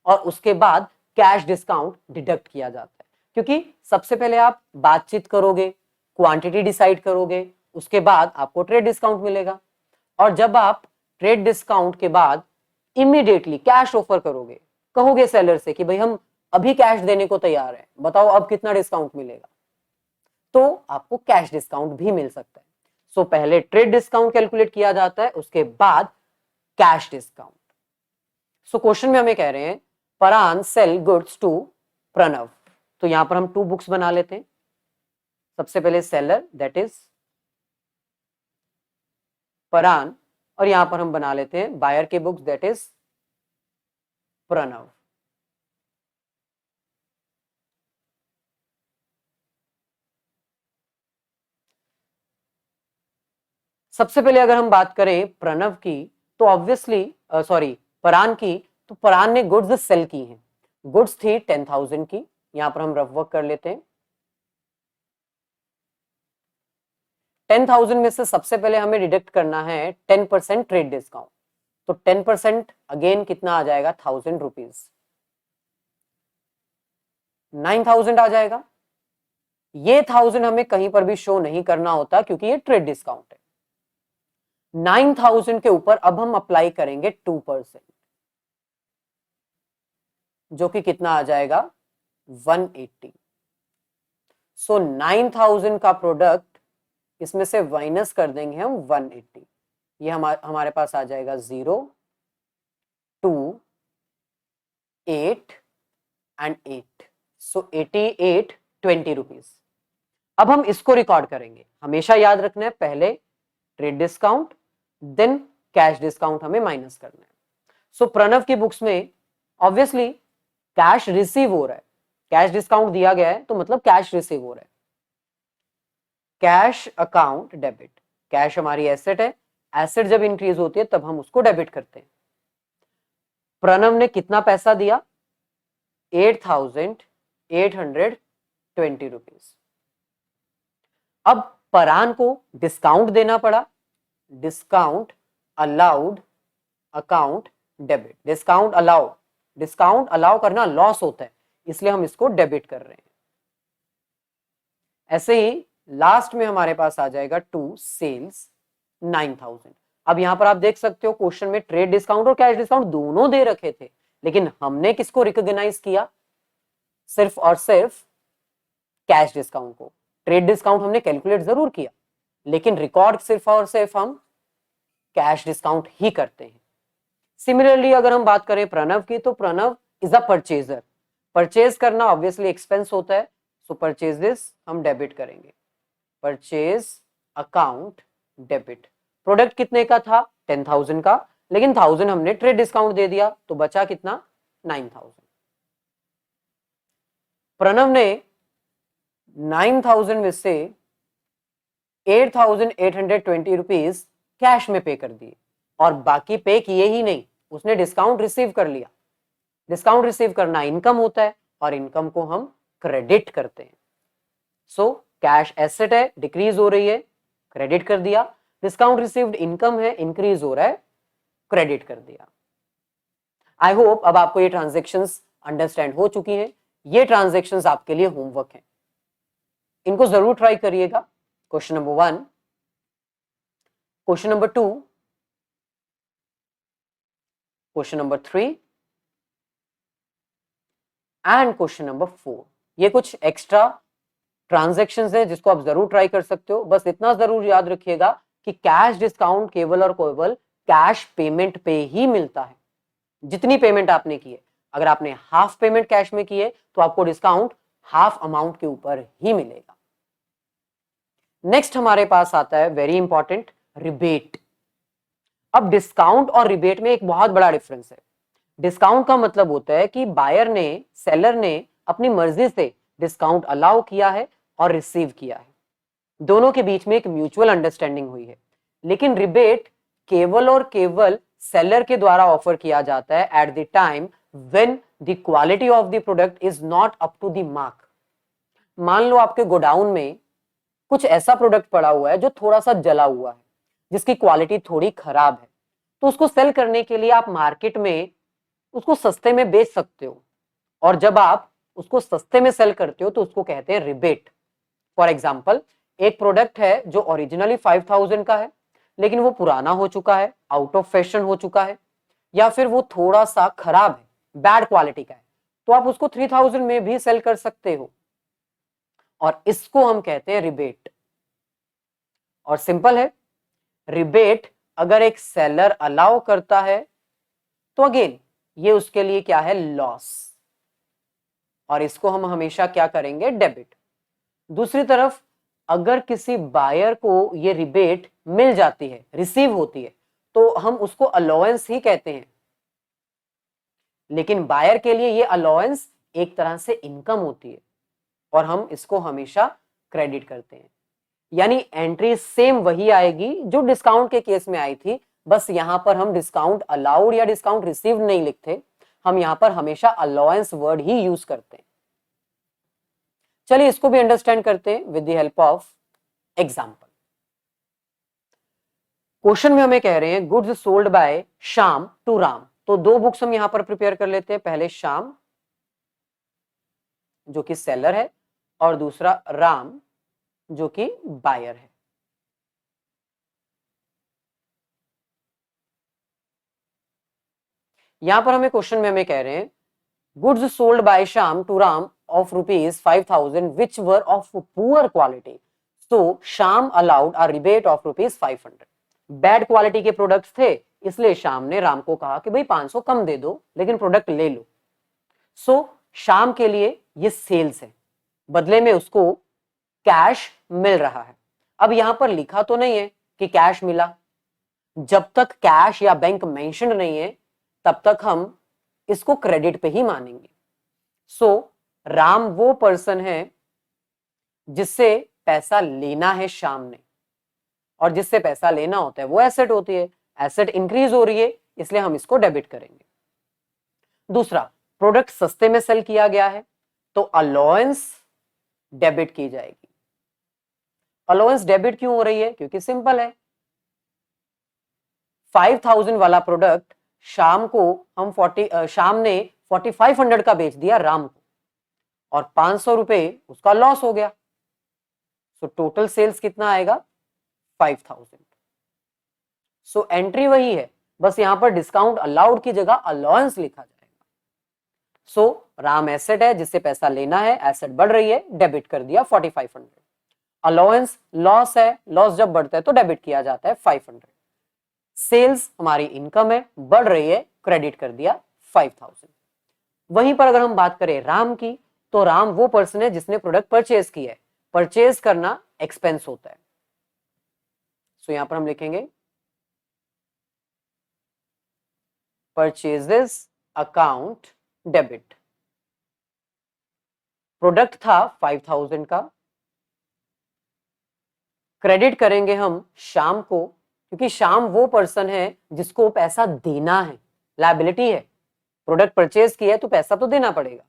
Speaker 1: और उसके बाद कैश डिस्काउंट डिडक्ट किया जाता है, क्योंकि सबसे पहले आप बातचीत करोगे, क्वांटिटी डिसाइड करोगे, उसके बाद आपको ट्रेड डिस्काउंट मिलेगा। और जब आप ट्रेड डिस्काउंट के बाद इमीडिएटली कैश ऑफर करोगे, कहोगे सेलर से कि भाई हम अभी कैश देने को तैयार है, बताओ अब कितना डिस्काउंट मिलेगा, तो आपको कैश डिस्काउंट भी मिल सकता है। सो पहले ट्रेड डिस्काउंट कैलकुलेट किया जाता है, उसके बाद कैश डिस्काउंट। सो क्वेश्चन में हमें कह रहे हैं परान सेल गुड्स टू प्रणव। तो यहां पर हम 2 बुक्स बना लेते हैं। सबसे पहले सेलर दैट इज परान, और यहां पर हम बना लेते हैं बायर के बुक्स दैट इज प्रणव। सबसे पहले अगर हम बात करें प्रणव की, तो ऑब्वियसली परान की, तो परान ने गुड्स सेल की हैं। गुड्स थी 10,000 की, यहां पर हम रफ वर्क कर लेते हैं। 10,000 में से सबसे पहले हमें डिडक्ट करना है 10% ट्रेड डिस्काउंट। तो 10% अगेन कितना आ जाएगा, 1,000 रुपीज, 9,000 आ जाएगा। ये 1,000 हमें कहीं पर भी शो नहीं करना होता क्योंकि ये ट्रेड डिस्काउंट है। 9,000 के ऊपर अब हम अप्लाई करेंगे 2%, जो कि कितना आ जाएगा, 180। सो 9,000 का प्रोडक्ट इसमें से माइनस कर देंगे हम 180। ये हमारे पास आ जाएगा 0, 2, 8 एंड 8। So 88, 20 rupees. अब हम इसको रिकॉर्ड करेंगे। हमेशा याद रखना है पहले trade discount then cash discount हमें माइनस करना है। सो प्रणव की बुक्स में ऑब्वियसली कैश रिसीव हो रहा है, कैश डिस्काउंट दिया गया है तो मतलब कैश रिसीव हो रहा है। कैश अकाउंट डेबिट, कैश हमारी एसेट है, एसेट जब इंक्रीज होती है तब हम उसको डेबिट करते हैं। प्रणव ने कितना पैसा दिया, 8,820 रुपीज। अब परान को डिस्काउंट देना पड़ा, discount allowed account debit. Discount allow करना लॉस होता है, इसलिए हम इसको डेबिट कर रहे हैं। ऐसे ही लास्ट में हमारे पास आ जाएगा टू सेल्स 9,000। अब यहां पर आप देख सकते हो क्वेश्चन में ट्रेड डिस्काउंट और कैश डिस्काउंट दोनों दे रखे थे, लेकिन हमने किसको रिकॉग्नाइज किया, सिर्फ और सिर्फ कैश डिस्काउंट को। ट्रेड डिस्काउंट हमने कैलकुलेट जरूर किया, लेकिन रिकॉर्ड सिर्फ और सिर्फ हम कैश डिस्काउंट ही करते हैं। सिमिलरली अगर हम बात करें प्रणव की, तो Pranav is a purchaser. Purchase करना ऑब्वियसली एक्सपेंस होता है, सो परचेज दिस हम डेबिट करेंगे, परचेज अकाउंट डेबिट। प्रोडक्ट कितने का था, 10,000 का, लेकिन 1,000 हमने ट्रेड डिस्काउंट दे दिया तो बचा कितना, 9,000। प्रणव ने 9,000 में से 8,820 रुपीज कैश में पे कर दिए, और बाकी पे किए ही नहीं, उसने डिस्काउंट रिसीव कर लिया। डिस्काउंट रिसीव करना इनकम होता है और इनकम को हम क्रेडिट करते हैं। सो कैश एसेट है, डिक्रीज हो रही है, क्रेडिट कर दिया। डिस्काउंट रिसीव्ड इनकम है, इंक्रीज हो रहा है, क्रेडिट कर दिया। आई होप अब आपको ये ट्रांजेक्शंस अंडरस्टैंड हो चुकी हैं। ये ट्रांजेक्शंस आपके लिए होमवर्क है, इनको जरूर ट्राई करिएगा। Question number 1, question number 2, question number 3 and question number 4। ये कुछ एक्स्ट्रा ट्रांजैक्शंस है जिसको आप जरूर ट्राई कर सकते हो। बस इतना जरूर याद रखिएगा कि कैश डिस्काउंट केवल और केवल कैश पेमेंट पे ही मिलता है। जितनी पेमेंट आपने की है, अगर आपने हाफ पेमेंट कैश में की है तो आपको डिस्काउंट हाफ अमाउंट के ऊपर ही मिलेगा। नेक्स्ट हमारे पास आता है वेरी इंपॉर्टेंट, रिबेट। अब डिस्काउंट और रिबेट में एक बहुत बड़ा डिफरेंस है। डिस्काउंट का मतलब होता है कि बायर ने, सेलर ने अपनी मर्जी से डिस्काउंट अलाउ किया है और रिसीव किया है, दोनों के बीच में एक म्यूचुअल अंडरस्टैंडिंग हुई है। लेकिन रिबेट केवल और केवल सेलर के द्वारा ऑफर किया जाता है at the time when the quality of the product is not up to the mark. मान लो आपके गोडाउन में कुछ ऐसा प्रोडक्ट पड़ा हुआ है जो थोड़ा सा जला हुआ है, जिसकी क्वालिटी थोड़ी खराब है, तो उसको सेल करने के लिए आप मार्केट में उसको सस्ते में बेच सकते हो, और जब आप उसको सस्ते में सेल करते हो तो उसको कहते हैं रिबेट। फॉर एग्जाम्पल, एक प्रोडक्ट है जो ओरिजिनली 5000 का है, लेकिन वो पुराना हो चुका है, आउट ऑफ फैशन हो चुका है, या फिर वो थोड़ा सा खराब है, बैड क्वालिटी का है, तो आप उसको 3000 में भी सेल कर सकते हो, और इसको हम कहते हैं रिबेट। और सिंपल है, रिबेट अगर एक सेलर अलाउ करता है तो अगेन ये उसके लिए क्या है, लॉस, और इसको हम हमेशा क्या करेंगे, डेबिट। दूसरी तरफ अगर किसी बायर को ये रिबेट मिल जाती है, रिसीव होती है, तो हम उसको अलाउंस ही कहते हैं, लेकिन बायर के लिए ये अलाउंस एक तरह से इनकम होती है और हम इसको हमेशा क्रेडिट करते हैं। यानी एंट्री सेम वही आएगी जो डिस्काउंट के केस में आई थी, बस यहां पर हम डिस्काउंट अलाउड या डिस्काउंट रिसीव्ड नहीं लिखते, हम यहां पर हमेशा अलाउंस वर्ड ही यूज करते हैं। चलिए इसको भी अंडरस्टैंड करते हैं with the help of example. Question में हमें कह रहे हैं goods sold by Shyam to Ram, तो दो बुक्स हम यहां पर प्रिपेयर कर लेते हैं, पहले श्याम जो कि सेलर है और दूसरा राम जो कि बायर है। यहां पर हमें क्वेश्चन में हमें कह रहे हैं goods sold by Shyam to Ram of ₹5000 which were of poor quality, so Shyam allowed a rebate of ₹500। Bad quality के प्रोडक्ट्स थे, इसलिए श्याम ने राम को कहा कि भाई 500 कम दे दो लेकिन प्रोडक्ट ले लो। सो श्याम के लिए ये सेल्स है, बदले में उसको कैश मिल रहा है। अब यहां पर लिखा तो नहीं है कि कैश मिला, जब तक कैश या बैंक मेंशन नहीं है तब तक हम इसको क्रेडिट पे ही मानेंगे। सो राम वो पर्सन है जिससे पैसा लेना है श्याम ने, और जिससे पैसा लेना होता है वो एसेट होती है, एसेट इंक्रीज हो रही है इसलिए हम इसको डेबिट करेंगे। दूसरा, प्रोडक्ट सस्ते में सेल किया गया है तो अलाउंस डेबिट की जाएगी। अलाउंस डेबिट क्यों हो रही है, क्योंकि सिंपल है, 5000 वाला प्रोडक्ट शाम ने 4500 का बेच दिया राम को, और 500 रुपए उसका लॉस हो गया। सो टोटल सेल्स कितना आएगा, 5000। सो एंट्री वही है, बस यहां पर डिस्काउंट अलाउड की जगह अलाउंस लिखा जाएगा। सो राम एसेट है जिससे पैसा लेना है, एसेट बढ़ रही है, डेबिट कर दिया 4500। अलाउंस लॉस है, लॉस जब बढ़ता है तो डेबिट किया जाता है 500। सेल्स हमारी इनकम है, बढ़ रही है, क्रेडिट कर दिया 5000। वहीं पर अगर हम बात करें राम की, तो राम वो पर्सन है जिसने प्रोडक्ट परचेज किया है, परचेज करना एक्सपेंस होता है। सो यहां पर हम लिखेंगे परचेजेस अकाउंट डेबिट। प्रोडक्ट था 5000 का, क्रेडिट करेंगे हम श्याम को, क्योंकि श्याम वो पर्सन है जिसको पैसा देना है, लायबिलिटी है। प्रोडक्ट परचेज किया है तो पैसा तो देना पड़ेगा,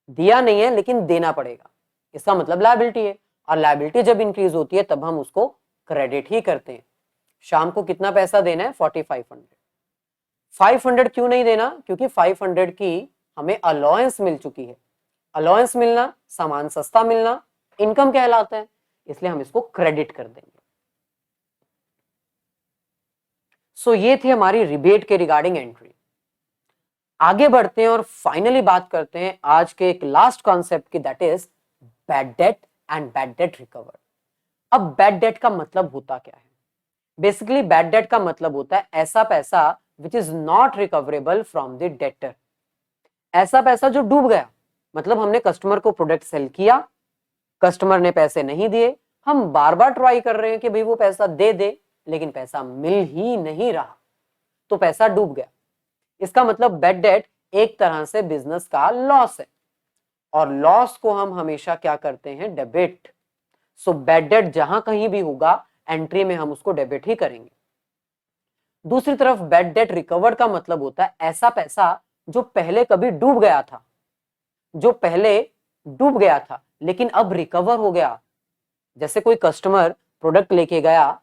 Speaker 1: दिया नहीं है लेकिन देना पड़ेगा, इसका मतलब लायबिलिटी है, और लायबिलिटी जब इंक्रीज होती है तब हम उसको क्रेडिट ही करते हैं। श्याम को कितना पैसा देना है, 4500। 500 क्यों नहीं देना, क्योंकि 500 की हमें अलाउंस मिल चुकी है। अलाउंस मिलना, सामान सस्ता मिलना इनकम कहलाता है, इसलिए हम इसको क्रेडिट कर देंगे। सो ये थी हमारी रिबेट के रिगार्डिंग एंट्री। आगे बढ़ते हैं और फाइनली बात करते हैं आज के एक लास्ट कॉन्सेप्ट की, that is bad debt and bad debt recover. अब बैड डेट का मतलब होता क्या है? बेसिकली बैड डेट का मतलब होता है ऐसा पैसा which is not recoverable from the debtor. ऐसा पैसा जो डूब गया, मतलब हमने कस्टमर को प्रोडक्ट सेल किया, कस्टमर ने पैसे नहीं दिए, हम बार बार ट्राई कर रहे हैं कि भाई वो पैसा दे दे, लेकिन पैसा मिल ही नहीं रहा, तो पैसा डूब गया। इसका मतलब बैड डेट एक तरह से बिजनेस का लॉस है, और लॉस को हम हमेशा क्या करते हैं, डेबिट। सो बैड डेट जहां कहीं भी होगा एंट्री में हम उसको डेबिट ही करेंगे। दूसरी तरफ बैड डेट रिकवर्ड का मतलब होता है ऐसा पैसा जो पहले कभी डूब गया था, जो पहले डूब गया था लेकिन अब रिकवर हो गया। जैसे कोई कस्टमर प्रोडक्ट लेके गया,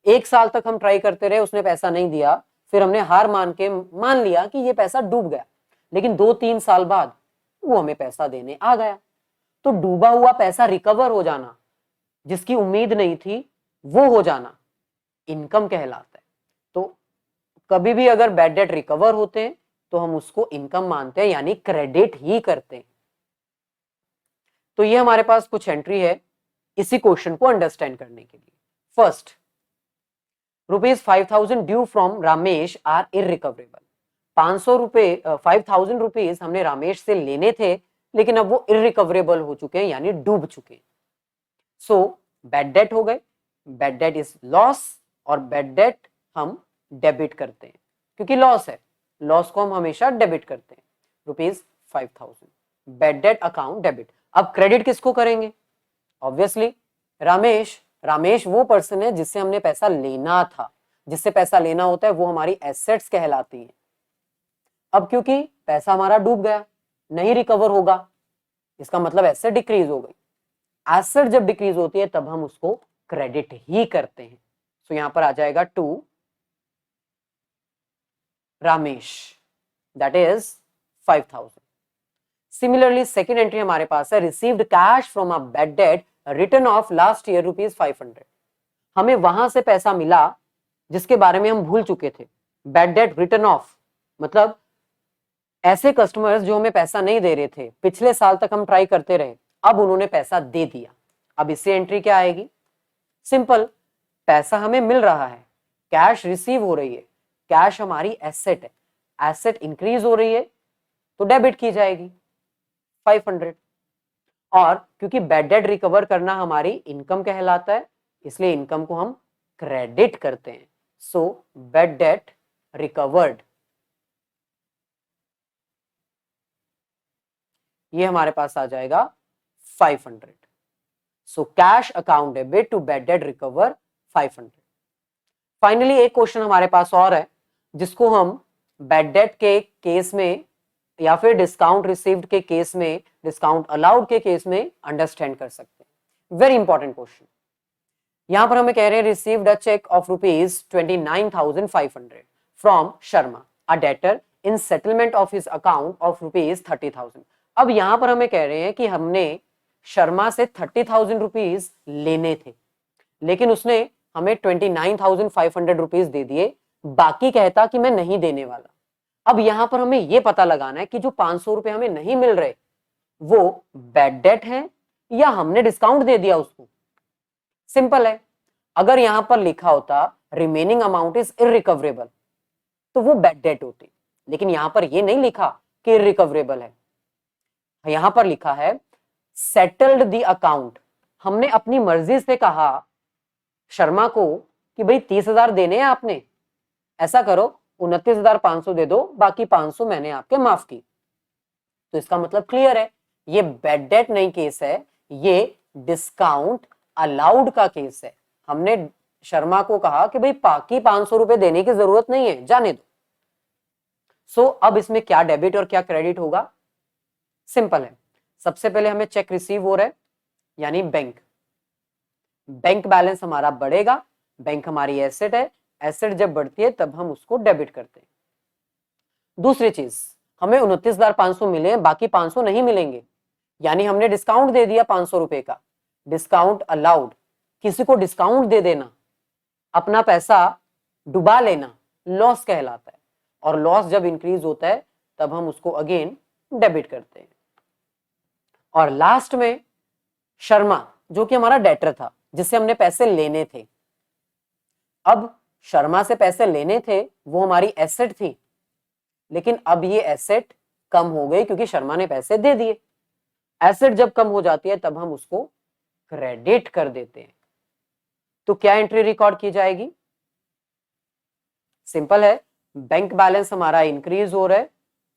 Speaker 1: 1 साल तक हम ट्राई करते रहे, उसने पैसा नहीं दिया, फिर हमने हार मान लिया कि ये पैसा डूब गया, लेकिन 2-3 साल बाद वो हमें पैसा देने आ गया। तो डूबा हुआ पैसा रिकवर हो जाना, जिसकी उम्मीद नहीं थी वो हो जाना, इनकम कहलाता है। तो कभी भी अगर बैड डेट रिकवर होते हैं तो हम उसको इनकम मानते हैं, यानी क्रेडिट ही करते हैं। तो ये हमारे पास कुछ एंट्री है इसी क्वेश्चन को अंडरस्टैंड करने के लिए। First, ₹5,000 due from Ramesh are irrecoverable. 500 रुपए 5,000 रुपीज हमने रामेश से लेने थे, लेकिन अब वो इरिकवरेबल हो चुके हैं, यानी डूब चुके हैं। सो बैड डेट हो गए, बैड डेट इज लॉस, और बैड डेट हम डेबिट करते हैं क्योंकि लॉस है, लॉस को हम हमेशा डेबिट करते हैं। ₹5,000 बैड डेट अकाउंट डेबिट। अब क्रेडिट किसको करेंगे? ऑब्वियसली रामेश। रामेश वो पर्सन है जिससे हमने पैसा लेना था, जिससे पैसा लेना होता है वो हमारी एसेट्स कहलाती हैं। अब क्योंकि पैसा हमारा डूब गया, नहीं रिकवर होगा, इसका मतलब एसेट डिक्रीज हो गई। एसेट जब डिक्रीज होती है तब हम उसको क्रेडिट ही करते हैं। सो यहां पर आ जाएगा to Ramesh, that is 5,000। Similarly second entry हमारे पास है, received cash from a bad debt return of last year ₹500। हमें वहां से पैसा मिला जिसके बारे में हम भूल चुके थे। बैड डेट रिटर्न ऑफ मतलब ऐसे कस्टमर्स जो हमें पैसा नहीं दे रहे थे, पिछले साल तक हम ट्राई करते रहे, अब उन्होंने पैसा दे दिया। अब इससे एंट्री क्या आएगी? सिंपल, पैसा हमें मिल रहा है, कैश रिसीव हो रही है, कैश हमारी एसेट है, एसेट इंक्रीज हो रही है तो डेबिट की जाएगी 500। और क्योंकि बैड डेट रिकवर करना हमारी इनकम कहलाता है, इसलिए इनकम को हम क्रेडिट करते हैं। सो बैड डेट रिकवर्ड, ये हमारे पास आ जाएगा 500। So cash account debit to bad debt recover 500। Finally एक क्वेश्चन हमारे पास और है जिसको हम बैड डेट के केस में या फिर डिस्काउंट रिसीव्ड के केस में, डिस्काउंट अलाउड के केस में अंडरस्टैंड कर सकते हैं। Very important question. यहां पर हमें कह रहे हैं received a cheque of ₹29,500 from Sharma a debtor in settlement of his account of ₹30,000। अब यहां पर हमें कह रहे हैं कि हमने शर्मा से ₹30,000 लेने थे, लेकिन उसने हमें ₹29,500 दे दिए, बाकी कहता कि मैं नहीं देने वाला। अब यहां पर हमें यह पता लगाना है कि जो ₹500 हमें नहीं मिल रहे वो बैड डेट है या हमने डिस्काउंट दे दिया उसको। सिंपल है, अगर यहां पर लिखा होता रिमेनिंग अमाउंट इज इरिकवरेबल तो वो बैड डेट होती, लेकिन यहां पर ये नहीं लिखा कि इरिकवरेबल है, यहां पर लिखा है सेटल्ड द अकाउंट। हमने अपनी मर्जी से कहा शर्मा को कि भाई 30,000 देने हैं आपने, ऐसा करो 29,500 दे दो, बाकी 500 मैंने आपके माफ की। तो इसका मतलब क्लियर है, ये बैड डेट नहीं केस है, ये डिस्काउंट अलाउड का केस है। हमने शर्मा को कहा कि भाई बाकी ₹500 देने की जरूरत नहीं है, जाने दो। सो अब इसमें क्या डेबिट और क्या क्रेडिट होगा? सिंपल है, सबसे पहले हमें चेक रिसीव हो रहा है यानी बैंक बैलेंस हमारा बढ़ेगा, बैंक हमारी एसेट है, एसेट जब बढ़ती है तब हम उसको डेबिट करते हैं। दूसरी चीज, हमें 29,500 मिले, बाकी 500 नहीं मिलेंगे, यानी हमने डिस्काउंट दे दिया ₹500 का, डिस्काउंट अलाउड। किसी को डिस्काउंट दे देना, अपना पैसा डुबा लेना, लॉस कहलाता है, और लॉस जब इंक्रीज होता है तब हम उसको अगेन डेबिट करते हैं। और लास्ट में शर्मा जो कि हमारा डेटर था, जिससे हमने पैसे लेने थे। अब शर्मा से पैसे लेने थे, वो हमारी एसेट थी, लेकिन अब ये एसेट कम हो गई क्योंकि शर्मा ने पैसे दे दिए। एसेट जब कम हो जाती है तब हम उसको क्रेडिट कर देते हैं। तो क्या एंट्री रिकॉर्ड की जाएगी? सिंपल है, बैंक बैलेंस हमारा इंक्रीज हो रहा है,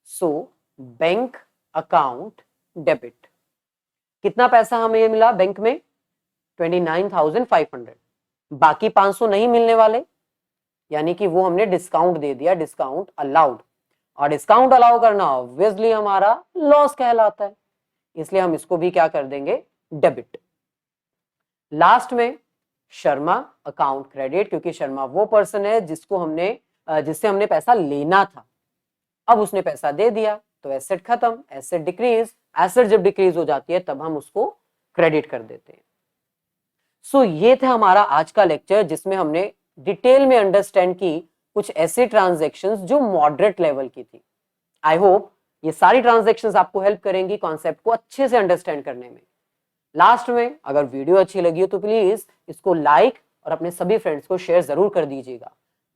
Speaker 1: सो बैंक अकाउंट डेबिट। कितना पैसा हमें मिला बैंक में? 29,500। बाकी 500 नहीं मिलने वाले, यानी कि वो हमने डिस्काउंट दे दिया, डिस्काउंट अलाउड। और डिस्काउंट अलाउ करना ऑब्वियसली हमारा लॉस कहलाता है, इसलिए हम इसको भी क्या कर देंगे? डेबिट। लास्ट में शर्मा अकाउंट क्रेडिट, क्योंकि शर्मा वो पर्सन है जिससे हमने पैसा लेना था, अब उसने पैसा दे दिया तो एसेट खत्म, एसेट डिक्रीज। एसेट जब डिक्रीज हो जाती है तब हम उसको क्रेडिट कर देते हैं। सो ये था हमारा आज का लेक्चर, जिसमें हमने डिटेल में अंडरस्टैंड की कुछ ऐसे ट्रांजैक्शंस जो मॉडरेट लेवल की थी। आई होप ये सारी ट्रांजैक्शंस आपको हेल्प करेंगी कॉन्सेप्ट को अच्छे से अंडरस्टैंड करने में। लास्ट में अगर वीडियो अच्छी लगी हो तो प्लीज इसको लाइक और अपने सभी फ्रेंड्स को शेयर जरूर कर दीजिएगा।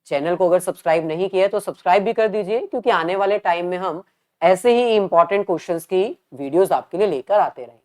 Speaker 1: चैनल को अगर सब्सक्राइब नहीं किया है तो सब्सक्राइब भी कर दीजिए, क्योंकि आने वाले टाइम में हम ऐसे ही इंपॉर्टेंट क्वेश्चंस की वीडियोस आपके लिए लेकर आते रहेंगे।